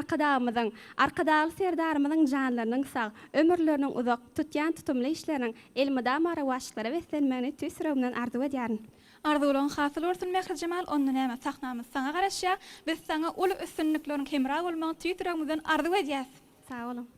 arkadagy serdarymyzyň janlarynyň sag, ömürleriniň uzak tutýan tutumly işleriniň elmida marawaşyklara beslenmegini tüsürümden arzu edýärin. Arzuwlaryň hasyl bolsun Mehri Cemal, onda näme sahnamyz saňa garaşýar, biz saňa uly üstünlikleriň hemra bolmagy tüsürümden arzu edýäs. Sağ olun.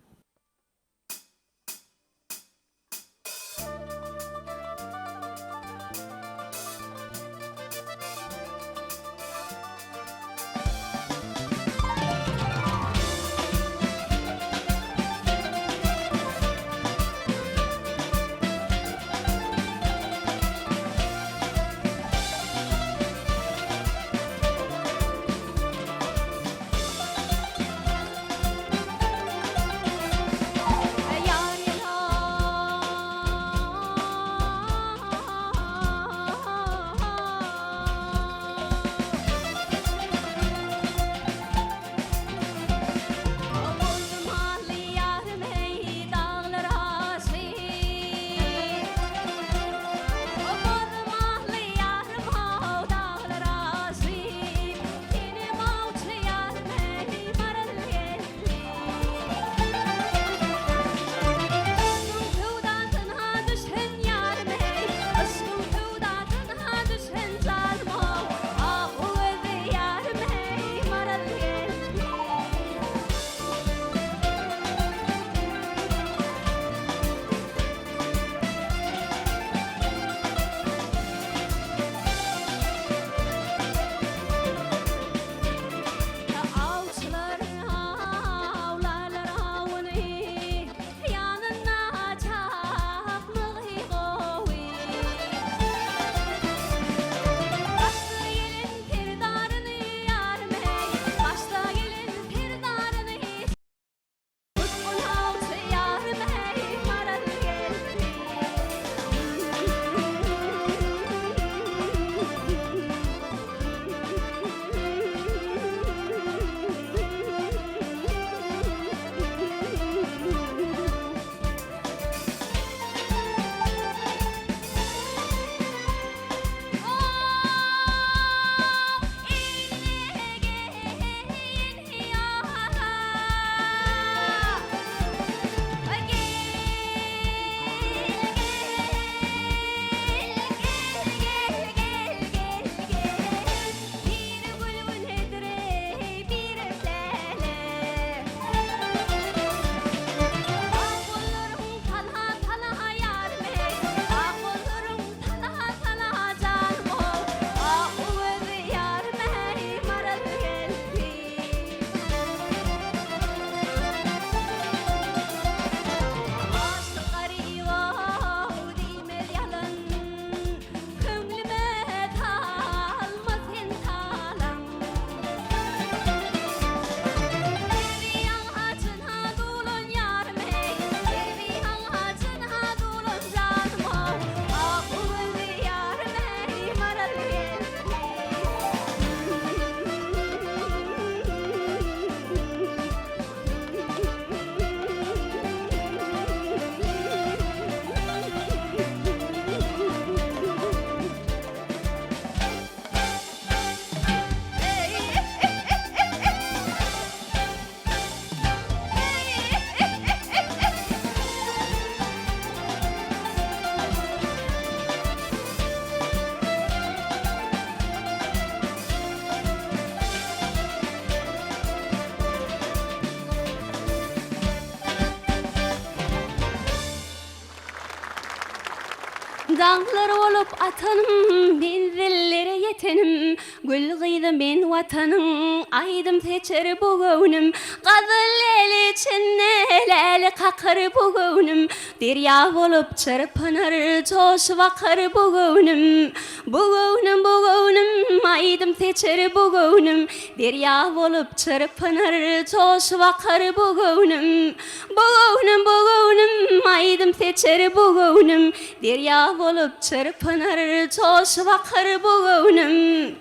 Dağlar olup atanım, benzellere yetenim. Gül gıydı men vatanım, aydım seçer bugünüm. Qazıl leli çenneleli kakır bugünüm. Derya olup çırpınır, coşup akar bugünüm. Bugünüm, aydım seçer bugünüm. Derya olup çırpınır, coşup akar bugünüm. Bugünüm, aydım seçer bugünüm. Derya olup çırpınır, coşup akar bugünüm.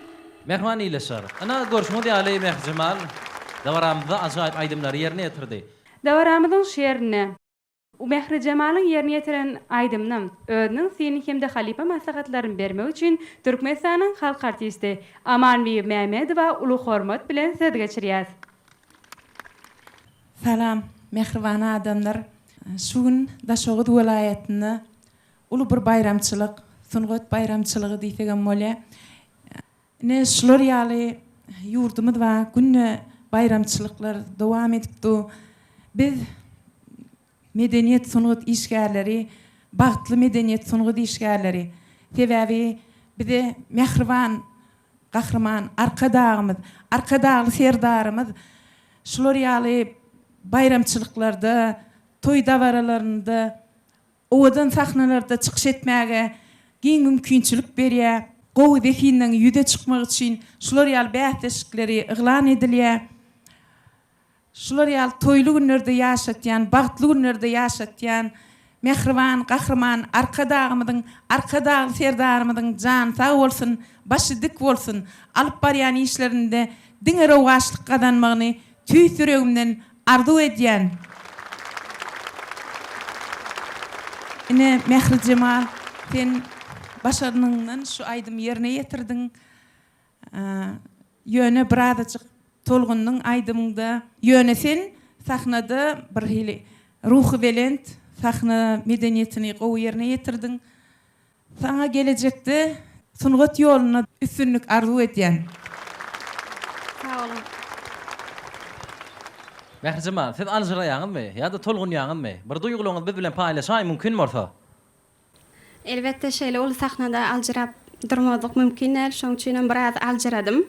Mehman iyileşer. Ana görüşmedi Ali Mehcemal. Davaramızda acayip aydımları yerine getirdi. Davaramyzyň şeýerine Mehri Cemal'ın yerine getiren aydymnym özüniň seni hemde halipa maslahatlaryny bermek üçin Türkmenistanyň halk artisti Amanbey Mehmedowa uly hormat bilen söz geçirýär. Salam, mehriban adamlar. Şugun Daşoğut welaýatyny uly bir bayramçylyk, Sungat bayramçylygy diýsegem bolýar. Ne şular ýaly ýurdumyz we günne bayramçylyklar dowam edipdi. Biz medeniyet sungat işgärleri, bagtly medeniyet sungat işgärleri sebäbi bize mehriban, gahrman, arkadağımız, arkadağlı serdarımız şular ýaly bayramçylyklarda, toy davaralarynda, owadan sahnalarda çykyş etmäge giň mümkinçilik berýär. Gowy definden ýüze çykmak üçin şular ýaly bähdeşikleri eglan edilýär. Şular ýaly toýly günlerde ýaşatýan, bagtly günlerde ýaşatýan mehriban, gahrman, arkadağymyzyň, arkadağly serdarymyzyň jan sag bolsun, başy dik bolsun, alyp barýan işlerinde diňe rowaşlyk kazanmagyny tüý süregimden arzu edýän. Ine Mehri Cemal, sen başaranyňdan şu aýdym ýerine ýetirdiň. Ýöne birazajyk tolgunnyň aýdymynda ýöne sen sahnada bir hili ruhy belent, sahna medeniýetini gowy ýerine ýetirdiň. Saňa gelecekde sungat ýoluna üstünlük arzu edýän. Sağ olun. Mehri Cemal, siz alжyraýaňyzmy ýa-da tolgunýaňyzmy? Bir duýgularyňyzy biz bilen paýlaşaý mümkinmi orta? Elbette şeýle ol sahnada aljyrap durmadyk mümkin näl, şoň üçin biraz aljyradym.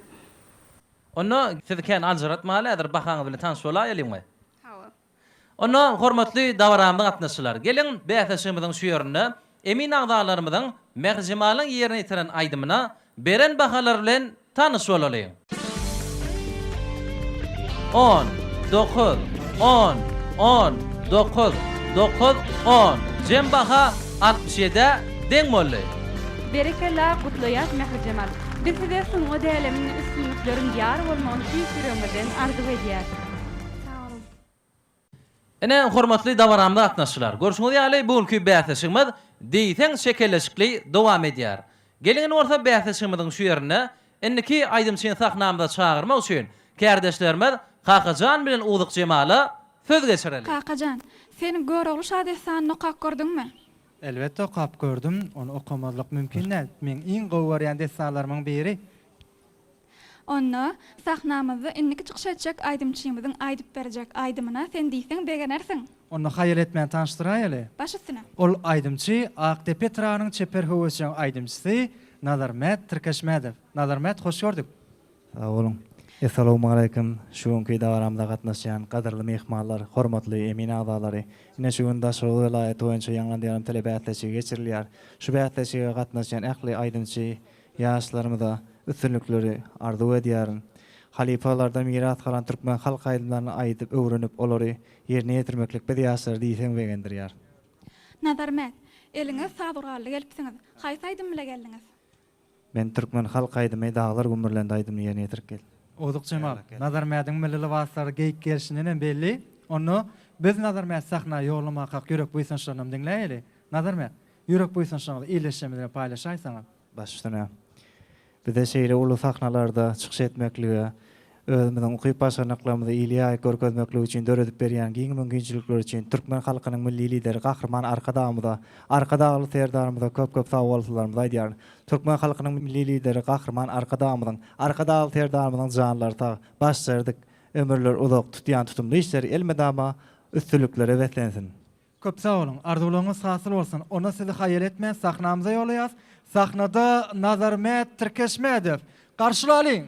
Onu siz kän aljyratmaly, edir bahaňyz bilen tanış bolaýalyňmy? Hawa. Onu hormatly davaramyň gatnaşçylar, geliň bähdeşigimiziň şu ýerine emin agdalarymyzyň Mehri Cemalyň ýerine ýetiren aýdymyna beren bahalar bilen tanış bolalyň. 10, 9, 10, 10, 9, 9, 10. Jem baha 67 deň boldy. Berekella gutlaýat Mehri Cemal. Biz size sunma değerleminin üstünlüklerin diyar olmanı tüy süremeden arzu edýär. Sağ olun. Ene hormatly davaramda atnaşylar. Görüşmek ýaly bugünkü bähdeşigimiz diýsen şekelleşikli dowam edýär. Geliň orta bähdeşigimiziň şu ýerine enniki aýdymçyň sahnamyza çağırmak üçin kärdeşlerimiz Kakajan bilen Udyk Cemaly söz geçirelim. Kakajan, senin görogly şadesany nokak gördüňmi? Elbette okap gördüm, onu okamadlyk mümkin näl. Men iň gowy barýan desalarymyň biri. Onu sahnamyzda inniki çykyş etjek aýdymçymyzyň aýdyp berjek aýdymyna sen diýsen begenersiň. Onu haýal etmän tanıştyraýaly. Baş üstüne. Ol aýdymçy Aktepe Tranyň çeper höwesiň aýdymçysy Nazarmet Türkeşmedow. Nazarmet, hoş gördük. Sağ olun. Assalamu alaikum. Şuňky davaramda gatnaşýan gaderli mehmanlar, hormatly emin agdalary. Ine şuň Daşoğut welaýaty boýunça ýaňlanýan telebähdeşigi geçirilýär. Şu bähdeşige gatnaşan ähli aýdymçy ýaşlarymyza üstünlükleri arzu edýär. Halifalarda miras kalan Türkmen halk aýdymlaryny aýdyp öwrenip olary ýerine ýetirmeklik bir ýaşlar diýsen begendirýär. Nazarmet, eliňiz sabırgaly gelipsiňiz. Haýsy aýdym bilen geldiňiz? Men Türkmen halk aýdymy dağlar gümürlende aýdymy ýerine ýetirip geldim. Udyk Cemal, Nazarmet'in milli libasları geyik gelişinden belli. Onu biz Nazarmet sahna ýollamaka ýürek buýsanşygyny diňleýeli. Nazarmet, ýürek buýsanşygyny iýleşmeden paýlaşaýsaň. Baş üstüne. Bize şeýle ulu sahnalarda çykyş etmeklige, özümiziň ukyp başarnyklarymyzy ýyly görkezmeklik üçin döredip berýän giň mümkinçilikler üçin Türkmen halkynyň milli lideri gahrman arkadagy serdarymyza köp sag bolsunlar aýdýar. Türkmen halkynyň milli lideri gahrman arkadagy serdarymyzyň janlary tag başardyk ömürler uzak tutýan tutumly işleri elmedama üstünlüklere wetlensin. Köp sağ olun. Arzularınız hasıl olsun. Ona sizi hayal etmeyen sahnamıza yolayaz. Sahnada Nazarmet Türkeşmedov. Karşılayın.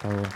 Sağ olun.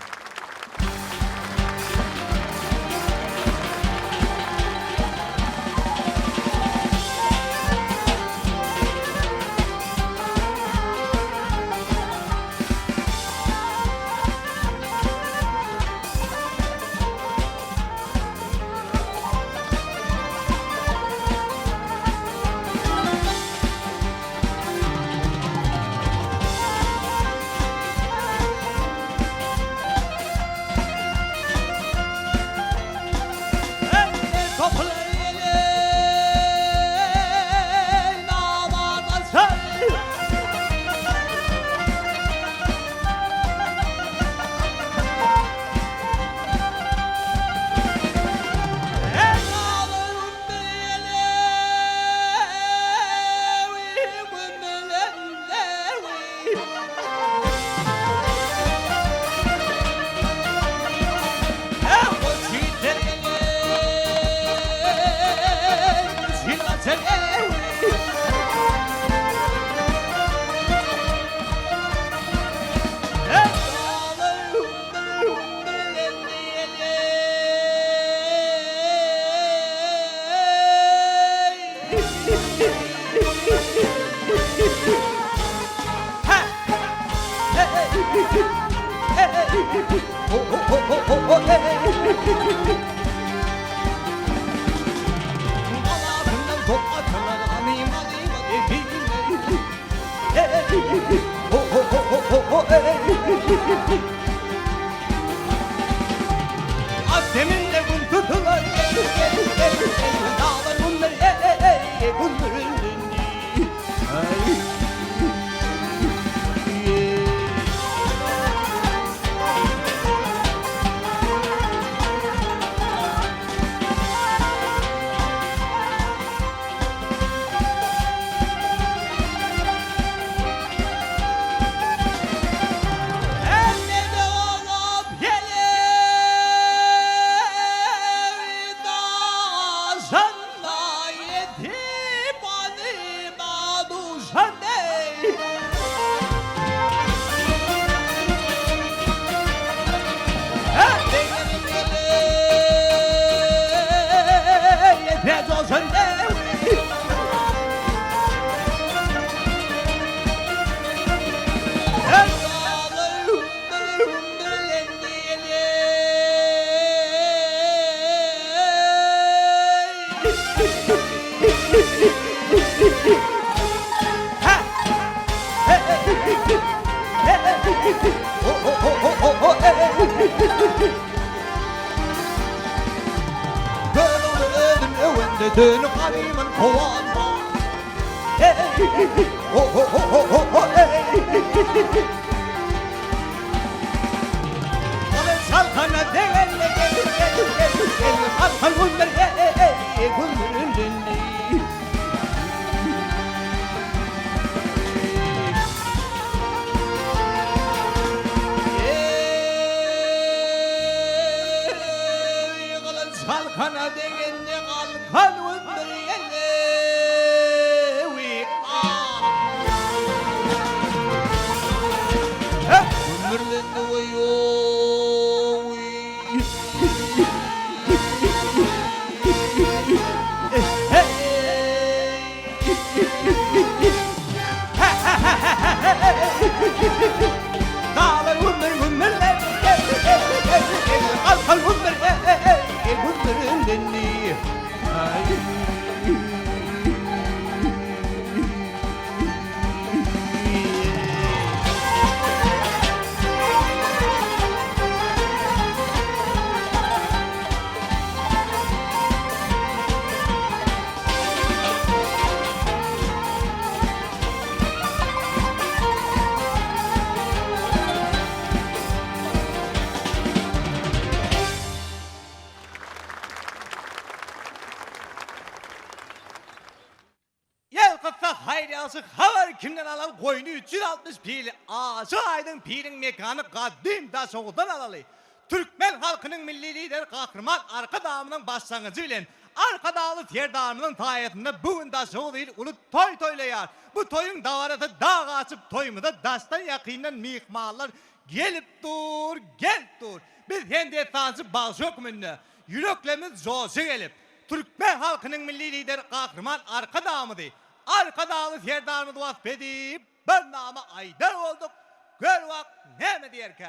Kimden alalım koyunu 360 pil aşı aydın pilin mekanı kaddim da soğudan alalı. Türkmen halkının milli lider kahraman arka damının başlangıcı bilen arka dağlı terdarımızın tayetinde bugün daşığı değil ulu toy toylayar. Bu toyun davaratı dağ açıp toyumuda daştan yakından mihmallar gelip dur, gelip dur. Biz kendi etansı balşok münne, yüreklemiz zoşu gelip, Türkmen halkının milli lideri kahraman arka dağımı değil. Arka dağlı terdarımızı vasf edip, bir nama aydar olduk. Gör bak ne mi diyer ki?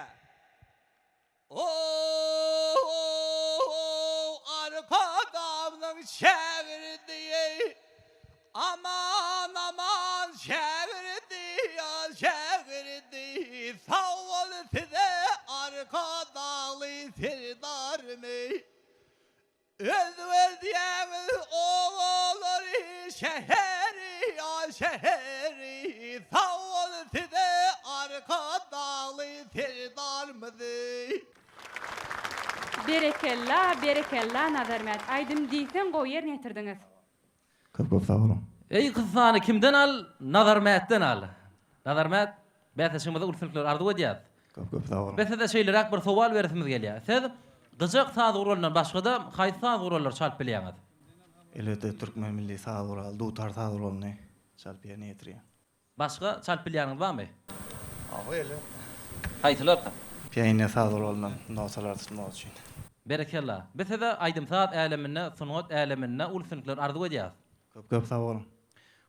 Arka dağımın şehri aman aman şehri ya şehri sağ ol size arka dağlı terdarımı. Özverdiğimiz oğulları şehri ya şehri sağ ol size arka dağlı terdarımızı. Berekella Nazarmet. Aydım deysen gowy yer getirdiniz. Köp sağ olun. Ey kızsany kimden al? Nazarmetden al. Nazarmet, bäteşimizde ulfylklar ardy edýär. Köp sağ olun. Bese de şeýleräk bir sowal berýärmiz gelýär. Siz gyjak saz uralyndan başga-da haýsy saz urallar çalp bilýäňiz? Elbette Türkmen milli sağ ural, dutar sağ uralny çalp ýerine ýetirýär. Başga çalp bilýäňiz barmy? Awy ele. Haýsylar? Piýine sağ uralyndan nosalar tutmak üçin. Berekella. Bese de aýdym saat älemine, sunat älemine ulfylklar ardy edýär. Köp sağ olun.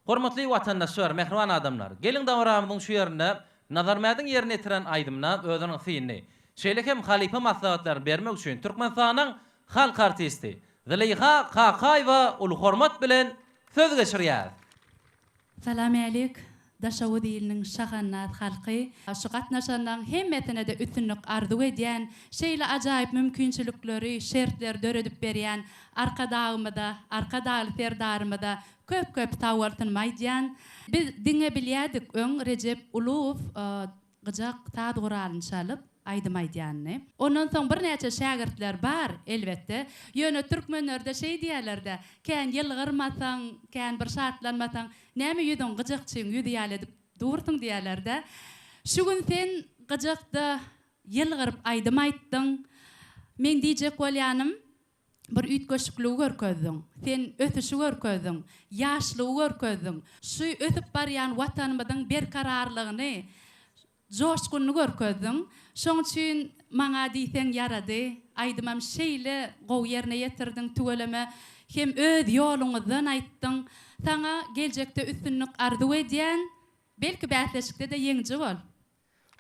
Hormatly watandaşlar, mehriban adamlar. Gelin dawramyzyň şu ýerine Nazarmädiň ýerine etiren aýdymna özüniň syny. Şeýlekem halifa maslahatlaryny bermek üçin Türkmenistanyň halk artisti Züleyha Qaqaýewa ul hormat bilen söz geçirýär. Salam aleyk. Daşawu diliniň şahannat halky, şu gatnaşanlaryň hemmetine de üstünlük ardy edýän, şeýle ajaýyp mümkinçilikleri, şertler döredip berýän arka dağımda, arka dağly terdarymda köp tawaltynmaýdýan. Biz diňe bilýärdik öň Recep Uluf gyjak taýd guralyny çalyp aýdymaýdýany. Ondan soň bir näçe şagirtler bar elbetde. Ýöne türkmenlerde şey diýerlerde, "Kän ýylgyrmasaň, kän bir şartlanmasaň, näme ýüdüň gyjakçyň ýüdýäl edip durdyň" diýerlerde. Şu gün sen gyjakda ýylgyryp aýdymaýdyň. Men diýjek bolýanym, bir üýtgeşikli görkezdiň. Sen ötüşi görkezdiň, ýaşlygy görkezdiň. Şu ötüp barýan watanymyzyň berkararlygyny, joşkunly görkezdiň. Şoň üçin maňa diýsen ýarady. Aýdymam şeýle gowy ýerine ýetirdiň tügeleme. Hem öz ýoluňyzdan aýtdyň. Saňa geljekde üstünlük ardy edýän, belki bäsleşikde de ýeňji bol.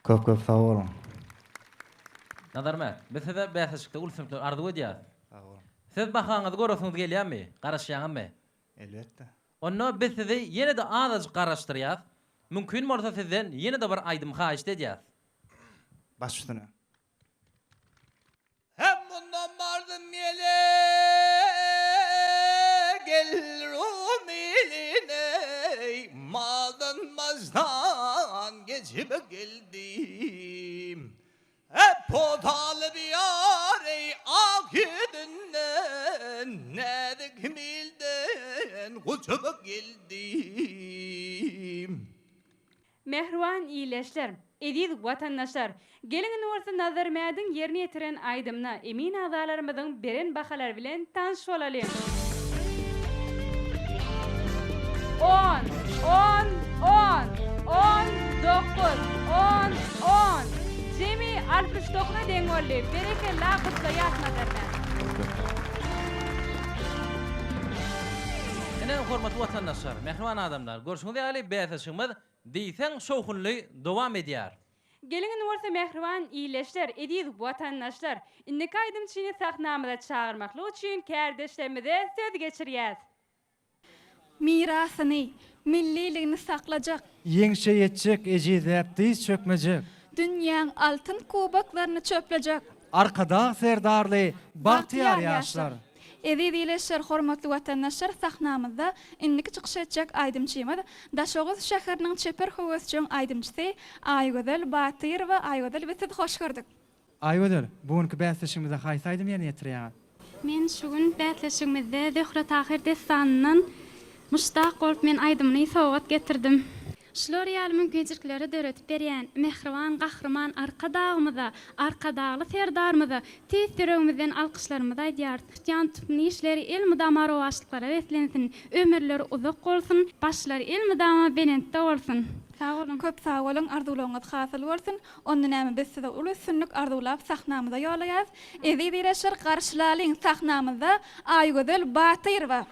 Köp sağ olun. Nazarmet, bese de bäsleşikde ulfylklar ardy edýär. Sağ olun. Siz bakaňyzy görüňiz gelýärmi? Garaşýaňmy? Elbette. Onu bese de ýene de azajyk garaşdyrýar. Mümkin bolsa sizden ýene de bir aýdym haýyş edýär. Baş üstüne. Hem bundan vardım yele gelir o miline maldan mazdan geçip geldim. Hep potalı bir yar ey akıdından nedik milden uçup geldim. Mehriban iyileşler, ediz watandaşlar, gelin orta Nazarmädiň ýerine ýetiren aýdymna emin adalarymyzyň beren bahalar bilen tanış bolalım. 10, 10, 10, 19, 10, 10. Jemi 69'a deň boldy. Berekella gutsa ýatmadarlar. Ene hormatly watandaşlar, mehriban adamlar, görüşüňiz ýaly bäsleşigimiz diýsen şowhunly dowam edýär. Gelin orta mehriban iyileşler, ediz watandaşlar. Indiki aýdymçyny sahnamyza çağırmakly üçin kärdeşlerimize söz geçirýäs. Mirasyny, milliligini saklajak, Ýeňşe ýetjek ejizäp diz çökmejek. dünýäň altyn kubaklaryny çöplejek. Arkada serdarly bahtiýar ýaşlar. Ediz iyileşler, hormatly watandaşlar, sahnamyzda indiki çykyş etjek aýdymçymyz Daşoğuz şäheriniň çeper höwesçiň aýdymçysy Aýgözel Batyrowa. Aýgözel, biz sizi hoş gördük. Aýgözel, bugünkü bäsleşigimizde haýsy aýdym ýerine ýetirýär? Men şugun bätleşigimizde Zöhre Tahir destanynyň Muştaq bolup men aýdymyny sowgat getirdim. Şular ýaly mümkinçilikleri döretip berýän mehriban gahrman arka dağımyza, arka dağly serdarmyza tez yüreğimizden alkışlarymyzy aýdýar. Jan tüpni işleri ilmi dama rowaşlyklara weslensin, ömürleri uzak bolsun, başlary ilmi dama benentde bolsun. Sağ olun, köp sağ olun, arzuwlaryňyz hasyl bolsun. Ondan näme biz size uly sünnük arzulap sahnamyza ýolaýas. Ezi direşir garşylalyň sahnamyza Aýgözel Batyrova.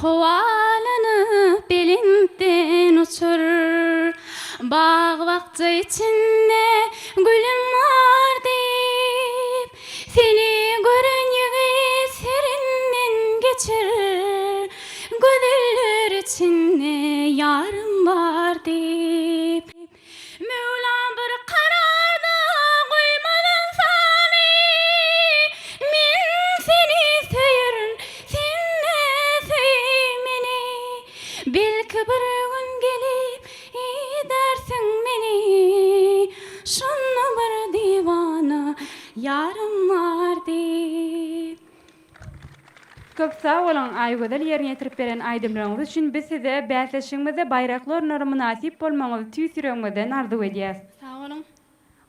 Havalanıp belimden uçur. Bağ vakti içinde gülüm var deyip, seni gören yigit serinden geçir. Gözler içinde yarım var deyip, Mevlam bir kararda koymadan sani. Men seni söyürün, sen de söy meni. Belki bir gün gelip edersin meni. Şunu bir divana yarım var deyip. Köp sağ olan aygödel yerine yetirip beren aydımlarınız üçün biz size bäsleşiňizde bayraklar münasip bolmaňyzy tüýsüreňizden arzu edýäs. Sağ olun.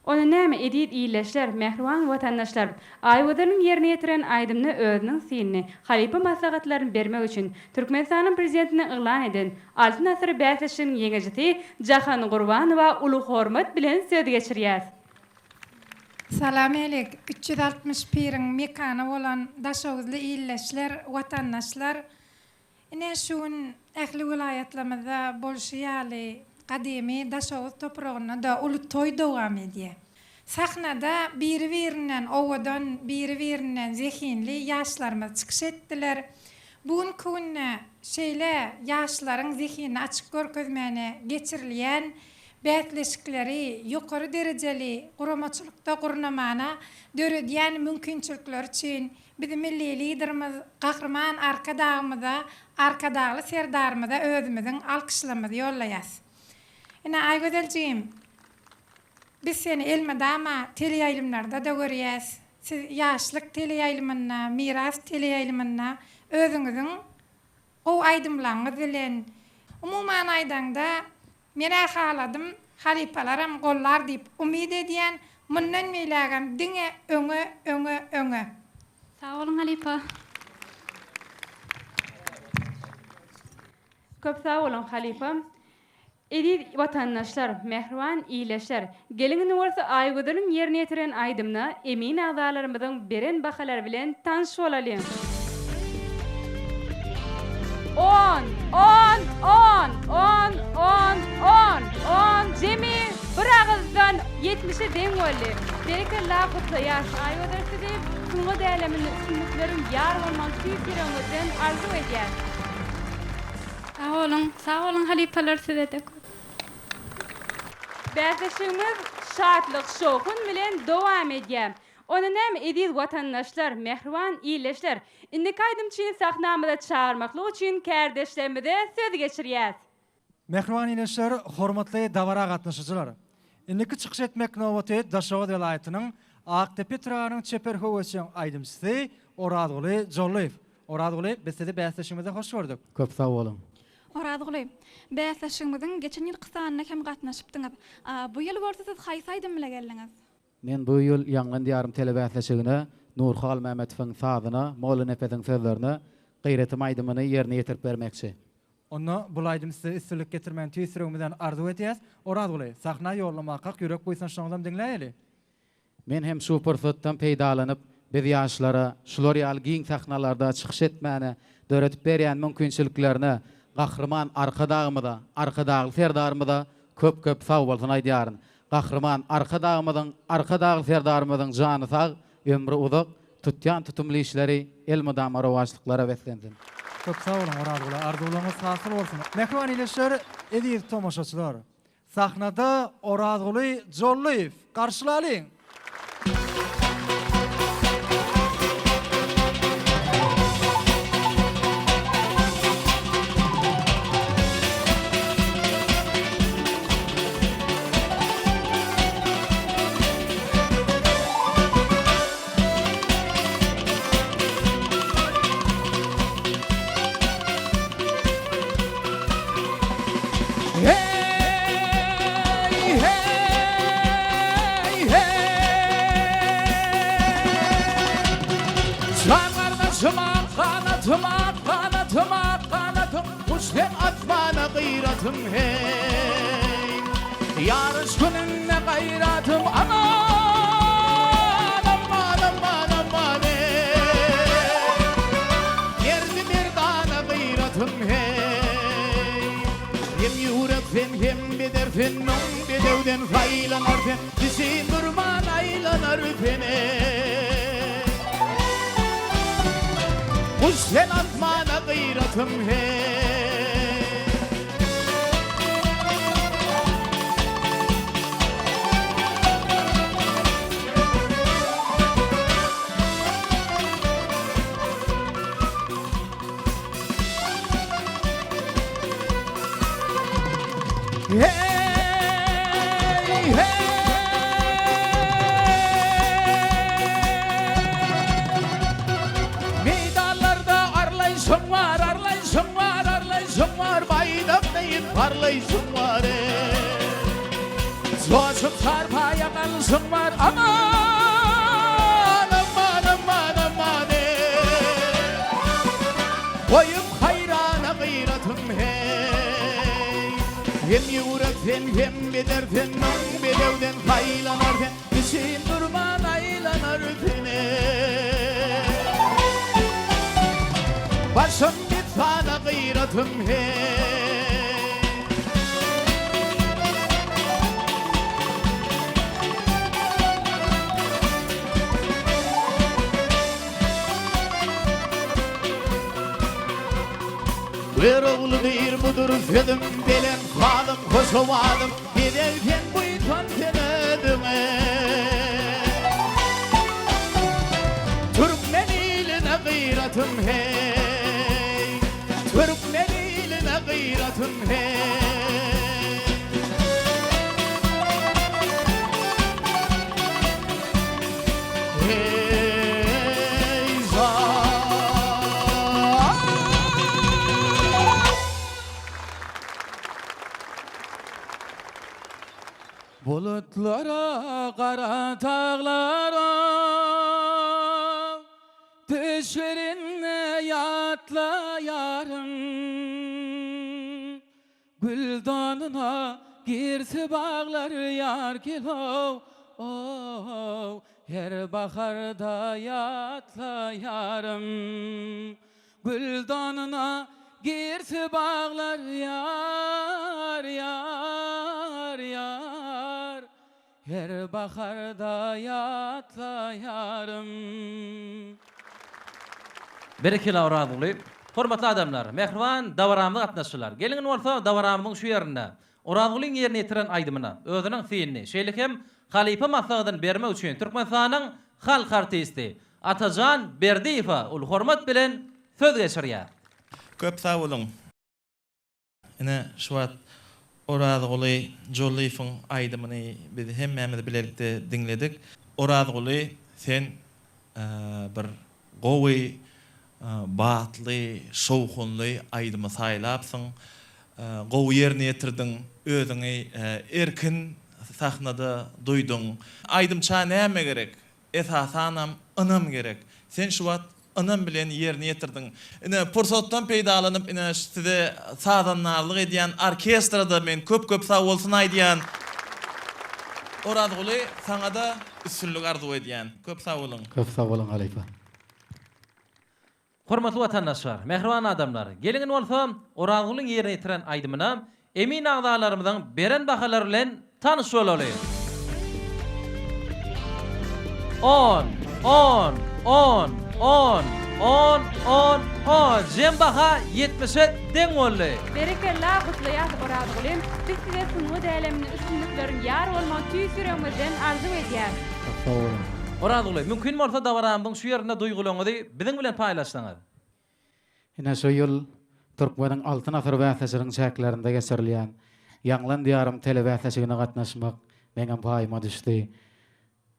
Onu näme edip iýleşler, mehriban watandaşlar, aýgödeliň yerine ýetiren aýdymny özüniň sinni, halipa maslahatlaryny bermek üçün Türkmenistanyň prezidentine yglan eden Altyn asyry bäsleşiginiň ýeňejisi Jahan Gurbanowa uly hormat bilen söz geçirýäs. Salam elek, 361'in mekanı olan daşağızlı illeşler, vatandaşlar, ine şun ähli vilayetlemizde bolşiýaly kadimi daşağız toprağına da ulu toy dowam edýär. Sahnada biri-birinden owadan, biri-birinden zehinli ýaşlarymyz çykyş etdiler. Bugünkü günne şeýle ýaşlaryň zehinini açyk görkezmäne geçirilýän bätleşikleri ýokary derejeli guramaçylykda gurnamana döredýän mümkinçilikler üçin bizim milli liderimiz Gahrman Arkadağymyza, Arkadağly serdarymyza özümiziň alkyşlamazy ýollaýas. Ine Aýgödeljim, biz seni elmedama teleýaýlymlarda da görýäs. Siz ýaşlyk teleýaýlymyna, miras teleýaýlymyna özüňiziň o aýdymlaryňyz bilen umuman aýdanda men ahaladım, halipalaram gollar diýip umid edýän, mundan meýlägem diňe öňe. Sağ olun halipa. Köp sağ olun halipa. Edip watandaşlar, mehriban iýleşler, gelin bolsa aýgödeliň yerine ýetiren aýdymna emin agzalarymyzyň beren bahalar bilen tanış bolalım. 10 Jemi bir ağızdan 70'e deň boldy. Bereke laqıtsa ýaş aýgödersi diýip suňa dälemini üstünliklerim ýar bolmagy tüýsüreňizden arzu edýär. Sağ olun halipalar size de. Bäsleşigimiz şatlyk, şowkun bilen dowam edýär. Onu näme edýär watandaşlar, mehriban iýleşler. Indiki aýdymçyny sahnamyza çağırmaklyk üçin kärdeşlerimize söz geçirýäs. Mehriban iýleşler, hormatly dawara gatnaşyjylar. Indiki çykyş etmek nowaty Daşogat welaýatynyň Aktepe tragynyň çeper höwesiň aýdymçysy Oradgoly Jollyp. Oradgoly, biz sizi bäsleşigimize hoş gördük. Köp sag bolun. Oradgoly, bäsleşigimiziň geçen ýyl kysanyna hem gatnaşypdyňyz. Bu ýyl görse siz haýsy aýdym bilen geldiňiz? Men bu ýyl ýanglan diýarym telebäsleşigine Nurhal Mämetowyň sazyna, Molla Nepediň sözlerini, gyrety aýdymyny ýerine ýetirip bermekçi. Onu bu aýdymçy üstünlik getirmän tüýsüreňizden arzu edýäs. Oradgoly, sahna ýollamakka ýürek goýsan şoňdan diňläýeli. Men hem şu pursatdan peýdalanyp, biz ýaşlara şular ýaly giň sahnalarda çykyş etmäne döretip berýän mümkinçiliklerini Gahrman Arkadağymyza, Arkadağly serdarymyza köp sag bolsun aýdýaryn. Gahrman Arkadağly serdarymyzyň jany sag, ömrü uzak, tutýan tutumly işleri elmydama rowaçlyklara beslensin. Çok sağ olun Oradgoly, arzuwlaryňyz hasıl bolsun. Mehriban iýleşler, edýär tomaşaçylar. Sahnada Oradgoly Jollyp garşylalyň. Kanatıma Kuşlep atmana gıyratım hey Yarış gününde gayratım aman hey Yerdi bir dana gıyratım fennon bedevden faylanar fen bizim durman aylanar fene Kuş sen atmana gıyratım hey Hey, hey. Meydanlarda arlayışım var, arlayışım var, arlayışım var. Baydak deyip parlayışım var. Coşup çarpaya kalışım var. Aman, aman, aman, aman. Koyup hayrana gıyratım hey. Hem yürekten hem bederden non bedevden faylanar fen bizim durman aylanar fene Başım bir fana gıyratım hey Bir oğlu bir budur fedim belen fadım koşuvadım Giderken buytan tenedime Türkmen iline gıyratım hey Türkmen iline gıyratım hey Hey zar Bulutlara, kara tağlara Düşlerinle yatla yarın Güldanına girsi bağlar yar gel Her baharda yatla yarım Güldanına girsi bağlar yar yar yar Her baharda yatla yarım Berekeli awradyly. Hormatly adamlar, mehriban davaramda gatnaşylar. Gelin bolsa davaramyň şu ýerine, oradylyň ýerine ýetiren aýdymyna, özüniň fiilini, şeýle hem Halipa maslahatyny bermek üçin Türkmenistanyň halk artisti Atajan Berdiýew ul hormat bilen söz geçirýär. Köp sağ olun. Ine şu wagt oradyly Jollyfyň aýdymyny biz hemmemiz birlikde dinledik. Oradyly sen bir gowy batly, şowhunly aýdymy saýlapsyň. Gowy ýerine ýetirdiň, özüňi erkin sahnada duýduň. Aýdymça näme gerek? Esasanam anam gerek. Sen şu wagt anam bilen ýerine ýetirdiň. Ine pursatdan peýdalanyp ine size sadanlarlyk edýän orkestrada men köp sag bolsun aýdýan. Oradyly saňa da üstünlük arzu edýän. Köp sag bolun. Köp sag bolun Halipa. Hormatly watandaşlar, mehriban adamlar, gelin bolsa oradylyň ýerine ýetiren aýdymyna emin agdalarymyzyň beren bahalar bilen tanyş bolaly. 10 Jem baha 70 deň boldy. Berekella gutlaýar oradyly. Biz size sunuw dälemini üstünlükleriň ýar bolmak tüýsüremizden arzu edýär. Oradyly, mümkin bolsa davaramyň şu ýerinde duýgulaňyzy biziň bilen paýlaşsaňyz. Ine şu ýyl Türkmeniň altyn asr bäsesiniň çäklerinde geçirilýän Ýanglan diýarym telebäsesigine gatnaşmak meňem paýyma düşdi.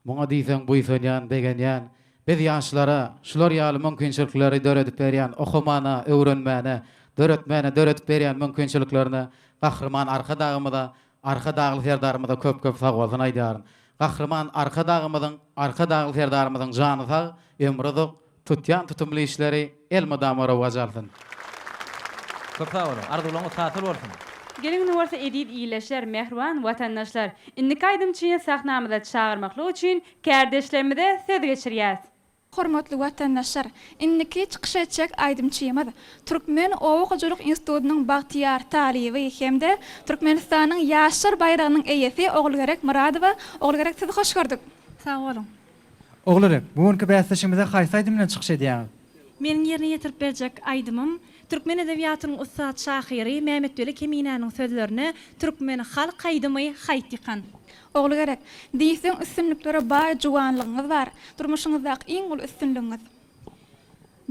Muňa diýseň buýsanýan, begenýän, biz ýaşlara şular ýaly mümkinçilikleri döredip berýän, okumana, öwrenmäne, döredip berýän mümkinçiliklerini Gahrman arka dağımda, arka dağlı serdarımda köp sağ bolsun aýdýaryn. Gahrman arka dağlı serdarymyzyň jany sag, ömrüzük tutýan tutumly işleri elmydama rowazalsyn. Köp sağ bolun. Arzuwlaryňyz tatyl bolsun. Gelin bolsa edip iýleşler, mehriban watandaşlar. Indi kaýdymçyny sahnamyza çağırmaklyk üçin kärdeşlerimize söz geçirýäs. Hormatly watandaşlar, inniki çıkış etjek aýdymçymyz. Türkmen Owukajylyk Institutynyň Bagtyar Talibi hemde Türkmenistanyň ýaşlar bayragynyň eýesi Ogulgerek Muradowa. Ogulgerek, sizi hoş gördük. Sağ olun. Ogulgerek, bugunky bäsleşimize haýsy aýdym bilen çykyş edýäňiz? Meniň ýerine ýetirip berjek aýdymym Türkmen edebiýatynyň ustad şahyry Mehmet Veli Keminanyň sözlerini türkmen halk aýdymy haýtykan. Ogulgerek, diýsen üstünliklere baý juwanlygyňyz bar. Durmuşyňyzdaky iň ul üstünligiňiz.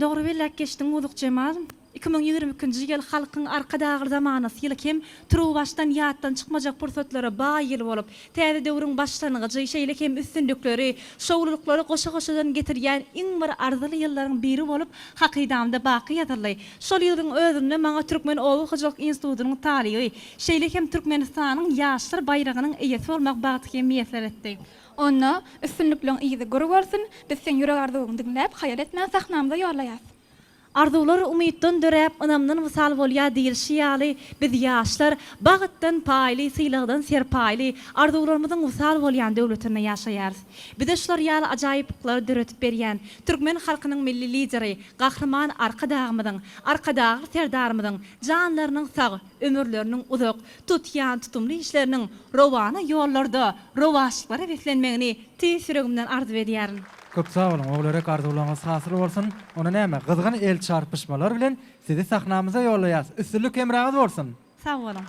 Dogry belläk geçdiň Uluk Cemal 2022-nji ýyl halkyň arkadagy zamanasy ýyly kim turuw başdan ýatdan çykmajak pursatlara baý ýyl bolup, täze döwrüň başlanygy şeýle kim üstünlikleri, şowlulukları goşa-goşadan getirýän iň bir arzyly ýyllaryň biri bolup, hakydamda baky ýatyrly. Şol ýylyň özünde maňa Türkmen Owukajylyk Institutynyň talibi, şeýle kim Türkmenistanyň ýaşlar bayragynyň eýesi bolmak bagty mesele etdi. Onda üstünliklerin iýdi gurur bolsun, biz sen ýürek arzuwyňy dinläp, haýal etmän sahnamyza ýollaýas. Arzuwlar umytdan döräp, anamdan wysal bolýar diýilşi ýaly biz ýaşlar bagytdan paýly, syýlygdan serpaýly, arzuwlarymyzyň wysal bolýan döwletinde ýaşaýarys. Bize şular ýaly ajaýypliklar döretip berýän türkmen halkynyň milli lideri, gahrman arkadagymyzyň, arkadagy serdarymyzyň janlarynyň sag, ömürleriniň uzak, tutýan tutumly işleriniň rowana ýollarda, rowaşlyklara beslenmegini tez süregimden arzu edýärin. Köp sağ olun, Ogulgerek arzuwlaryňyz hasyl bolsun. Ona näme? Gyzgyn el çarpyşmalar bilen sizi sahnamyza ýollaýas. Üstünlik emraňyz bolsun. Sağ olun.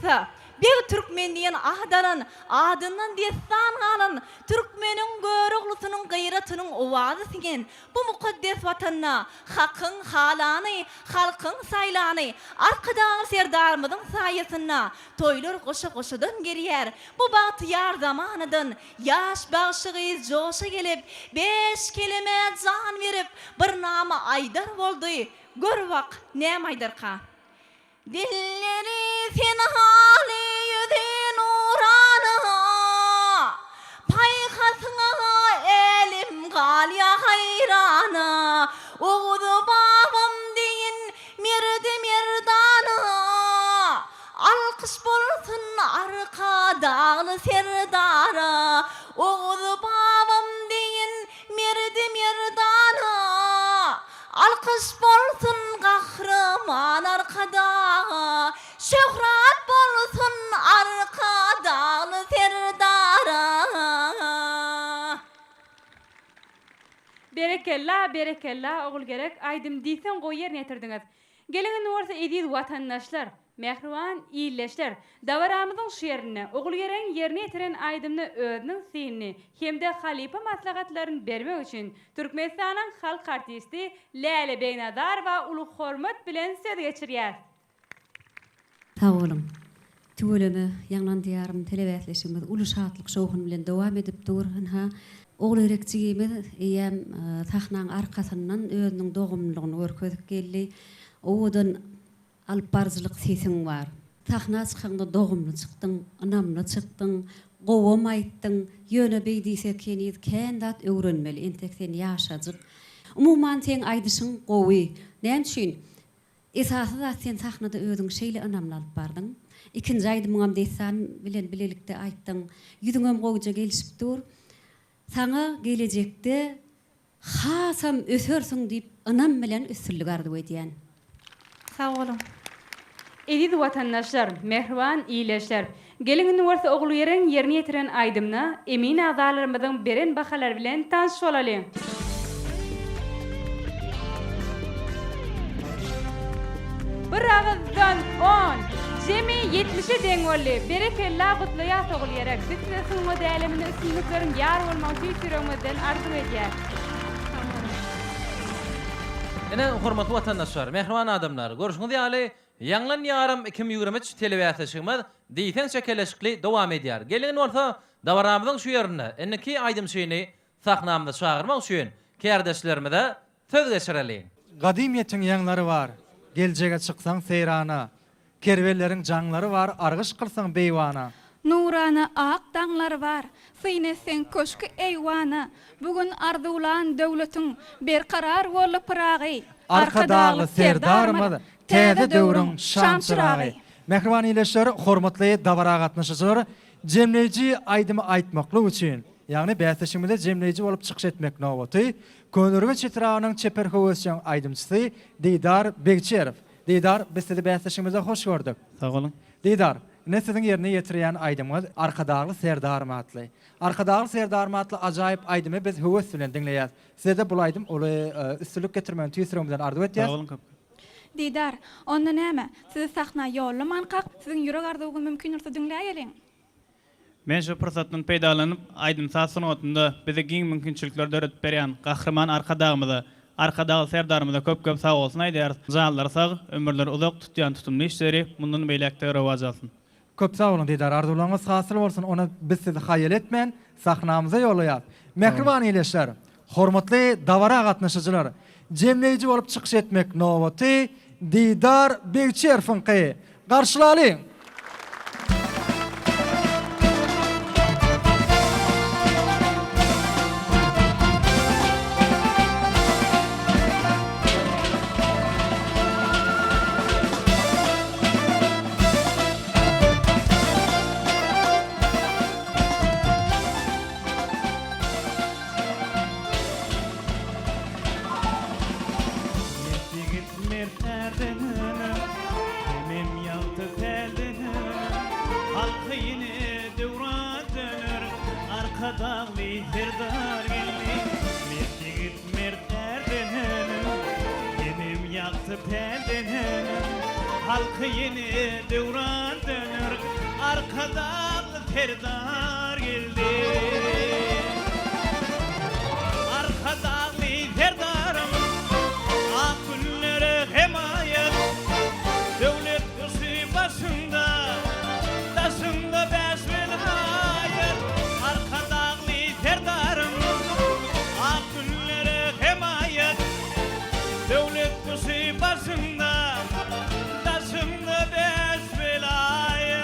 bolsa, bir Türkmen diyen ahdanın, adından destan alın, Türkmenin görüglüsünün gayratının ovazı singen, bu mukaddes vatanna, hakkın halanı, halkın saylanı, arkadağı serdarımızın sayesinde, toylar koşa-koşadan geriyer, bu bahtiyar zamanıdan, yaş bağışığı coşa gelip, 5 kelime can verip, bir nama aydar oldu, gör bak, ne aydarka. Dilleri sen hali yüzü nurana, paykasına elim galya hayrana, oğudu babam deyin mirdi mirdana, alkış bolsun arka dağlı serdara, oğudu babam deyin mirdi mirdana, alkış bolsun kahraman arkada, şöhret bolsun arkadalı serdara. Berekella, berekella, oğul gerek, aydım diysen goy yerine yetirdiniz. Gelin orta ediz vatandaşlar, mehruan iyileşler, davaramızın şu yerine, oğul geren yerine yetiren aydımını özünün seyini, hem de halife maslahatlarını vermek için Türkmenistan'ın halk artisti Lale Beynadar ve ulu hormat bilen söz geçiriyor. Sağ olun. Tüwelemi ýaňlan diýarym telewäsleşigimiz uly şatlyk şowhun bilen dowam edip dur. Ha, oğul erekçigimiz eýem sahnaň arkasyndan özüniň dogumlygyny görkezip geldi. Odan alparjylyk sesin var. Sahna çykanda dogumly çykdyň, anamly çykdyň, gowam aýtdyň, ýöne beýdise kenýet kendat öwrenmeli, entek sen ýaşadyk. Umumyň sen aýdyşyň gowy. Näme üçin? Esasy da sen sahnada özüň şeýle anamly alyp bardyň. İkinji aýdymyňam desän bilen bilelikde aýtdyň. Ýüzüňem gowja gelişip dur. Sana gelecekde hasam ösörsiň diýip anam bilen üstünlük arzuw edýän. Sağ olun. Ediz vatandaşlar, mehruan iyileşler. Gelin üniversite oğlu yerine yetiren aydımna, emin azalarımızın beren bakalar bilen tanış olalım. Bir ağızdan 10, cemi 70'e deňolly, berekella gutlaýas oğul yerek. Biz size sunma değerlemini üstünlüklerin yar olmak tüýsürüňizden arzuw edýär. Ene hormatly vatandaşlar, mehriban adamlar, görüşüňiz ýaly Ýanglan ýarym 2023 telewäsleşigimiz diýsen şekilleşikli dowam edýär. Gelin bolsa dawaramyzyň şu ýerine enneki aýdym şeýini sahnamyzda çagyrmak üçin kärdeşlerimize söz geçirelim. Gadymyetiň ýanglary var. Geljege çyksaň seýrana. Kerwelleriň jaňlary var, argyş kılsaň beýwana. Nurana ak daňlary var. Syynesen köşkü eýwana. Bugün arzulan döwletiň berkarar bolup pıragy. Arka dağlı serdarymyz, täze döwrüň şam çyragy. Mehriban iýleşler, hormatly dawara gatnaşyjylar, jemleýiji aýdymy aýtmaklyk üçin, ýagny bäsleşigimizde jemleýiji bolup çykyş etmek nowaty, Könürge çetranyň çeper howasçyň aýdymçysy Didar Begçerew. Didar, biz sizi bäsleşigimizde hoş gördük. Sağ olun. Didar, ne sizin yerine ýetirýän aýdymyz Arka dağlı serdarym atly. Arka dağlı serdarym atly ajaýyp aýdymy biz höwes bilen dinleýäs. Size bu aýdym oly üstünlük getirmän tüýsürüňizden arzuw etýäs. Sağ olun. Didar, onda näme? Siz sahna ýollaman kak, sizin ýürek arzuwgy mümkin bolsa dinleýäliň. Men şu pursatdan peýdalanyp aýdym saatynda bize giň mümkinçilikler döretip berýän gahrman arka dağlı serdarymyza köp sag bolsun aýdýar. Janlar sag, ömürler uzak tutýan tutumly işleri mundan beýlekde rewaj alsyn. Köp sag bolun Didar, arzuwlaryňyz hasyl bolsun. Ona biz sizi haýal etmän, sahnamyza ýolaýar. Mehriban iýleşler, hormatly dawara gatnaşyjylar, jemleýiji bolup çykyş etmek nowaty Didar Begçerew garşylalyň. halkı yeni devran dönür, arkadan terdar geldi. Arkadan terdarım, ak günlere hemayet, devlet kusu başında, taşında beş velayet. Arkadan terdarım, ak günlere hemayet, devlet kusu başında, taşında beş velayet.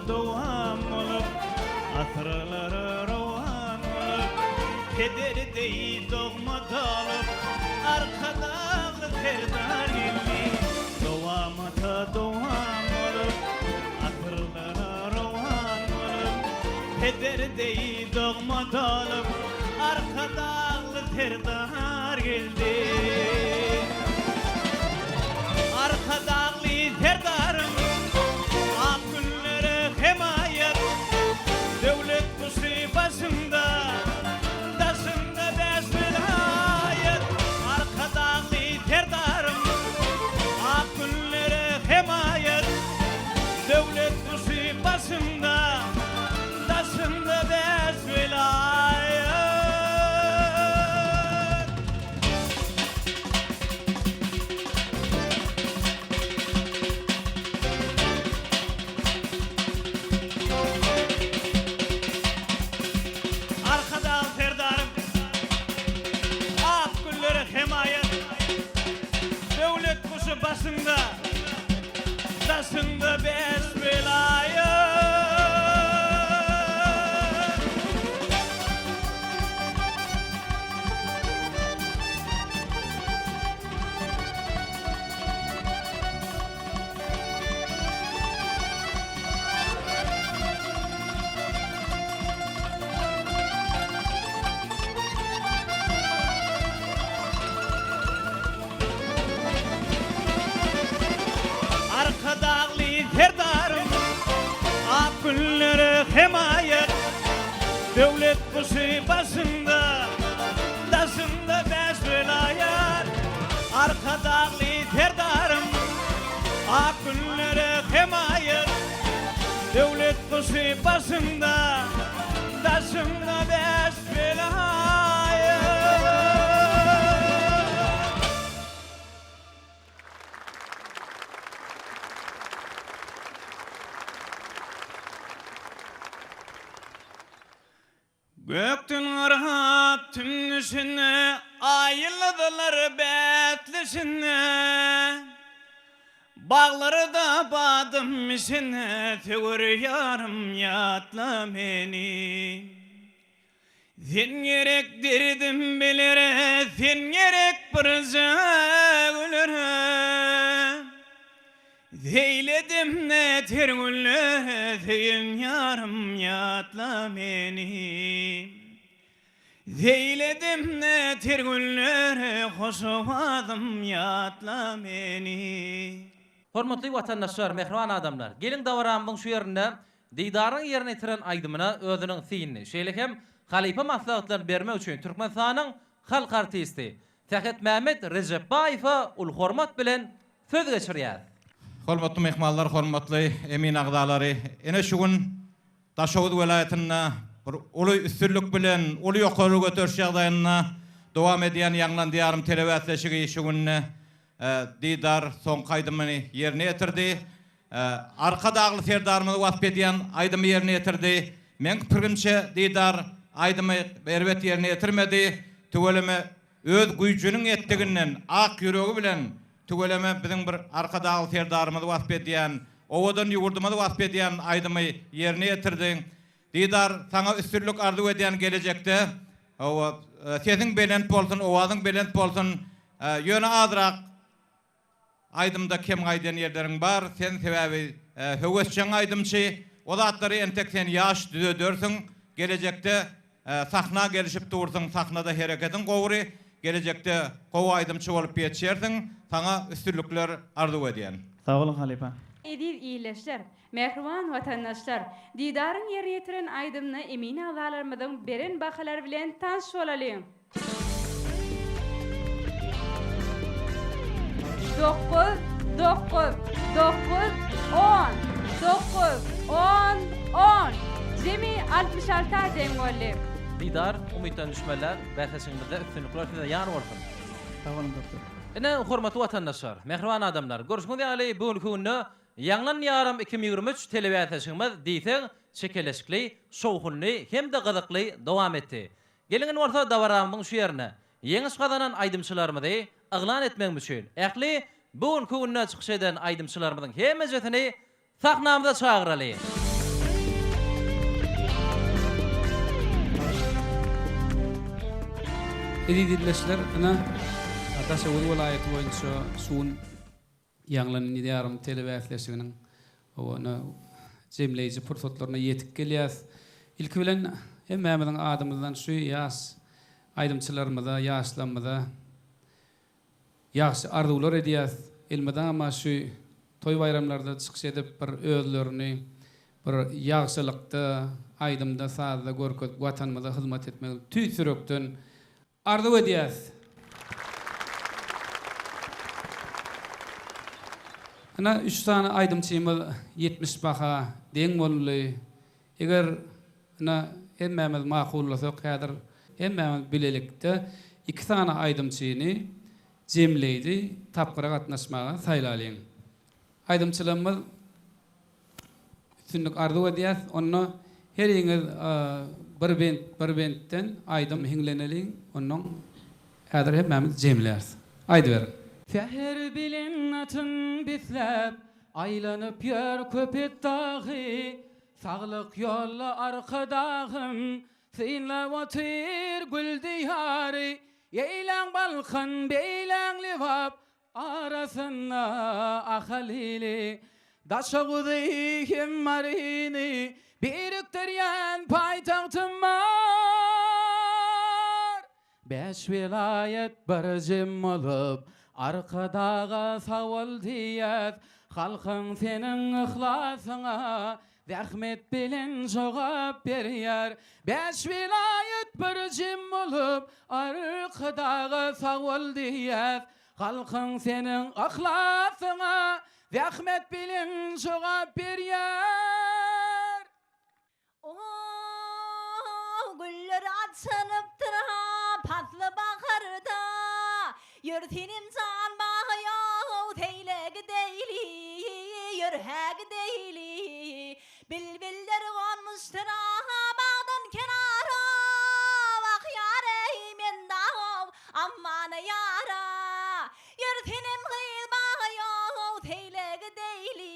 Doğam olup, asırları rovan olup, kederi değil doğma dalıp, arkadan terdar geldi. Doğam olup, asırları rovan olup, kederi değil doğma dalıp, arkadan terdar geldi. Arkadan terdarım, ak günlere hemayet, devlet kusu başında, taşında beş velayet. Arkadan terdarım, ak günlere hemayet, devlet kusu başında, taşında beş velayet. Arkadan terdarım, ak günlere hemayet, devlet kuşu başında, taşında beş velayet. Arkadan terdarım, ak günlere hemayet, devlet kuşu başında, taşında beş velayet. Arkadan terdarım, ak günlere hemayet, devlet kuşu başında, taşında beş velayet. Göktün arhat tümnüşüne, ayıladılar betlişine. Bağları da badım işine, tevür yarım yatla beni. Sen gerek derdim bilire, sen gerek pırca gülüre. Zeyledim ne tergülle, zeyin yarım yatla beni. Zeyledim ne tergülle, hoşuvadım yatla beni. Hormatly watandaşlar, mehriban adamlar. Gelin davaramyň şu ýerinde diýdaryň ýerine itiren aýdymyna özüniň synyny, şeýle hem halipa maslahatlaryny bermek üçin Türkmenistanyň halk artisti Tähet Mehmet Recepbaýewa ul hormat bilen söz geçirýär. Hormatly mehmanlar, hormatly emin agdalary, ene şu gün Daşowut welaýatyna bir uly üstünlük bilen uly ýokaly götürüş ýagdaýyna dowam edýän ýanglan diýarym telewizsiýeti şu gün Didar son kaydımını yerine getirdi. Arka dağlı serdarımı wasp edýän aydymı yerine getirdi. Men pirinçe Didar aydymı berwet yerine getirmedi. Tügeleme öz güýjüniň etdiginden ak ýüregi bilen tügeleme biziň bir arka dağlı serdarymyzy wasp edýän, owadan ýugurdymyzy wasp edýän aydymı yerine getirdi. Didar sana üstünlük arzu edýän gelecekde seziň belent bolsun, owazyň belent bolsun, ýöne azrak aydımda kem gaydan yerlerin bar, sen sebebi höwesçen aydımçı, o zatları entek sen yaş düzödörsün, gelecekte sahna gelişip dursun, sahnada hareketin gowry, gelecekte gow aydımçı bolup geçersin, sana üstünlükler arzu ediyen. Sağ olun Halipa. Edil iyileşler, mehriban vatandaşlar, didarın yer yetiren aydımna emin ağalarımızın beren bakalar bilen tanış olalım. 9, 10. Cemi 66 adem golli. Didar, umutdan düşmeler, bäheşiňizde üstünlikler size ýan bolsun. Sağ olun doktor. Ene hormatly watandaşlar, mehriban adamlar, görüşmek ýaly bu günü Ýanglan ýaram 2023 telewizýasyňyz diýsek, çekeleşikli, şowhunly hem de gyzykly dowam etdi. Gelingen bolsa dawaramyň şu ýerine ýeňiş gazanan aýdymçylarymyzy aglan etmek üçin ähli bu günü çykyş eden aýdymçylarymyzyň hemmejetini sahnamyza çagyraly. Edildiler ana Ataşehir vilayeti boýunça suun Ýanglan ýaram telewizýasynyň onu jemleýici pursatlaryna ýetip gelýär. İlki bilen hemmemiziň adymyzdan şu ýaş aýdymçylarymyza, ýaşlarymyza ýaşy arzuwlar edýär. Elmeden ama şu toy bayramlarda çykyş edip bir özlerini bir ýaşylykda, aýdymda sazda görkezip watanymyza hyzmat etmek tüýsürekden arzu edýär. Ana 3 tane aýdymçymyz 70 baha deň bolly. Eger ana hemmemiz maqullasak häzir hemmemiz bilelikde 2 tane aýdymçyny jemleýdi, tapgyra gatnaşmaga saýlalyň. Aýdymçylarymyz üstünlik arzu edýär, onu her ýeňiz bir bentden aýdym hiňleneliň, onuň häzir hemmemiz jemleýäris. Aýdy berin. Feher bilen atın bislep, aylanyp yer köpek dağı, saglyk yolla arkadağım, seninle otyr gül diyarı, yeýlen balkın beýlen livap, arasynda ahalili, daşagudy hem marini, biriktirýän paýtagtym bar. 5 vilayet bir jem bolup, arkadaga sawal diýär, halkyň seniň ihlasyňa rahmet bilen jogap berýär. 5 vilayet bir jem bolup, arkadaga sawal diýär, halkyň seniň ihlasyňa rahmet bilen jogap berýär. Güller açılıptır ha patlı baharda, yürtenim can bağıyor teylegi deyli, yürhegi deyli, bilbiller konmuştur ha bağdan kenara, bak yare men dağov amman yara, yürtenim gıyıl bağıyor teylegi deyli,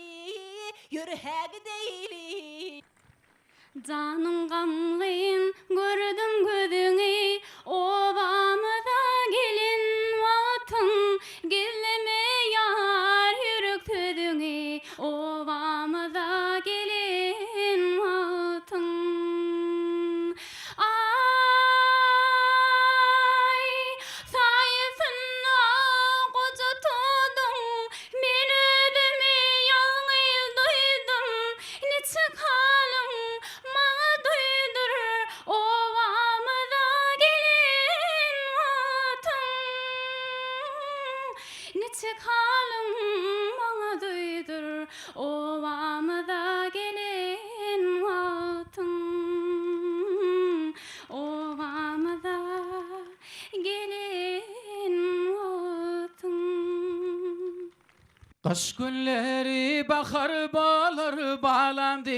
yürhegi deyli. Canım gamlıyım, gördüm gözüni, obamıza gelin vatın, gizleme yar yürük tüdüni, obamıza gelin vatın. Ay, sayısına koca tudum, ben ödümü yalnız duydum, ne çıkalım mağa duydur, ovamıza gelin vatın. Ne çıkalım mağa duydur, ovamıza gelin vatın. Ovamıza gelin vatın. Kış günleri bakar bağlar bağlandı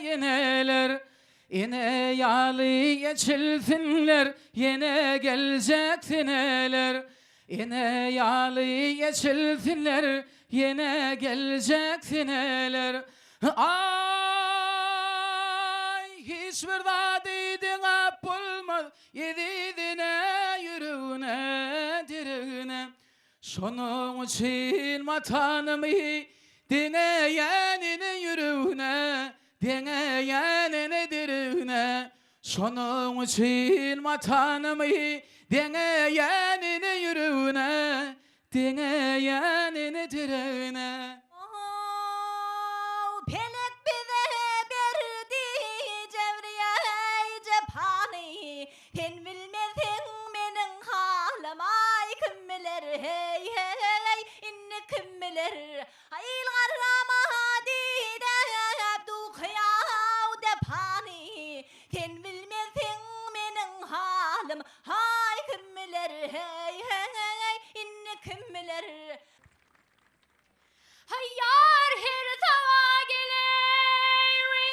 yeneler, yine yalı geçilsinler, yine gelecek seneler. Yine yalı geçilsinler, yine gelecek seneler. Ay, hiçbir dadidin bulmaz, yedidine, yüreğine, direğine. Şonun için vatanımı deneyenine yürüne, deneyenine dirine. Şonun için vatanımı deneyenine yürüne, deneyenine dirine. Pelek bize berdi Cevriyey cephani. Sen bilmezsin menin halim ay kim bilir hey hey inni kim bilir. Ayıl garrama hadide du kıyav dephani. Sen bilmezsin menin halim ay kim bilir hey hey inni kim bilir. Hayyar her tava gelevi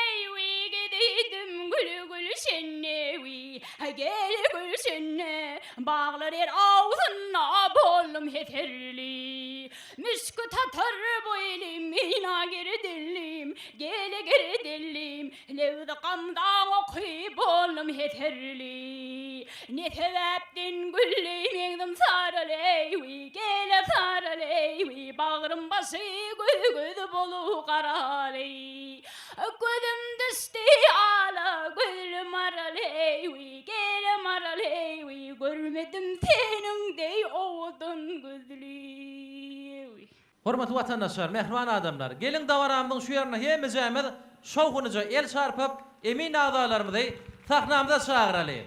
ey gididim gülü gülü şennevi gel gül şenne bağlar er ağzına bollum heterli müskü tatar boylim ina geri dillim gele geri dillim levde qamdan okuyup bollum heterli ne sebepten gülleyim egdim saraleyvi gele saraleyvi bağrım başı göz göz bolu qaraley gözüm düştü ala gözüm araleyvi gele maraleyvi görmedim senin dey oğudun gözleyvi. Hormatly watandaşlar, mehriban adamlar, gelin davaramyň şu ýerine hemejämiz şowgunyja el çarpyp emin adalarymyzy sahnamyza çagyralym.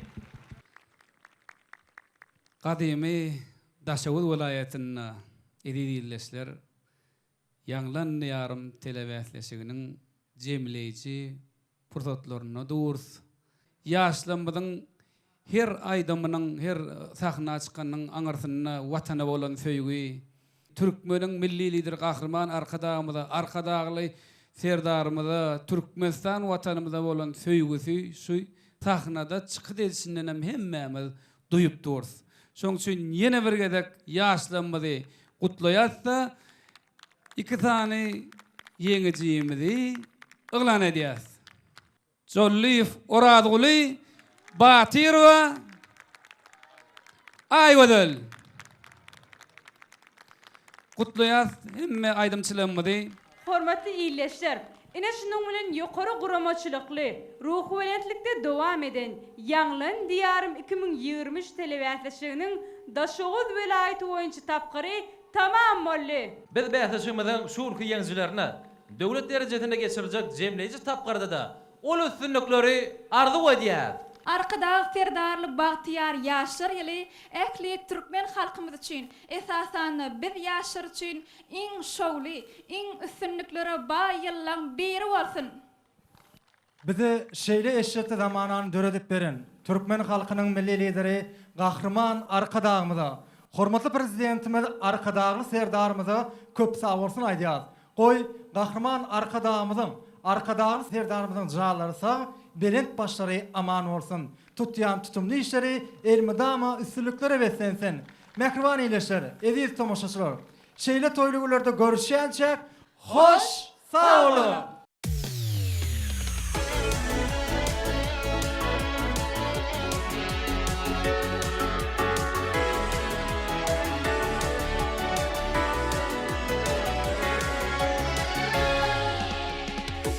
Qadymy Daşawut welaýatyna edilýärler ýanglan ýarym telebäsleşiginiň jemleýiji pursatlaryna durs. Ýaşlamyzyň her aýdamynyň, her sahna çykanyň aňarsyna watana bolan söýgi, Türkmeniň milli lider gahrman arkadagymyza, arkadagly serdarymyza, Türkmenistan watanymyza bolan söýgüsi şu sahnada çykyp edişinden hemmämiz duýup durus. Şoň üçin ýene bir gezek ýaşlanmady gutlaýatsa, iki tane ýeňejimizi yglan edýäs. Jolliýew Oradguly, Batyrowa, Aýwedel. Gutlaýas hemme aýdymçylygymyzy. Hormatly ýyleşler, ine şunun bilen ýokary guramaçylykly, ruhy welentlikde dowam eden Ýanglan diýarym 2023 telebäsleşiginiň Daşoğuz welaýaty boýunça tapgyry tamam boldy. Biz bäsleşigimiziň şuurky ýeňjilerine döwlet derejesinde geçirijek jemleýiji tapgyrda da ol üstünlikleri arzu edýär. Arkadag serdarly Bagtyar ýaşlar ýyly ähli türkmen halkymyz üçin esasan biz ýaşlar üçin iň şowly, iň üstünlikleri ba ýyllan beri bolsun. Bizi şeýle eşitli zamanany döredip beren türkmen halkynyň milli lideri gahrman arkadagymyza, hormatly prezidentimiz arkadagly serdarymyza köp sag bolsun aýdýar. Goý gahrman arkadagymyzyň, arkadagly serdarymyzyň jalary sag, belent başlary aman bolsun. Tutýan tutumly işleri elmidama üstünliklere beslensin. Mehriban ýyleşler, eziz tomoşaçylar, şeýle toýluglarda görüşýänçe hoş, sag bolun.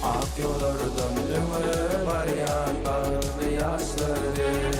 Ak yollardan ömür var ya, bağırlı yaşları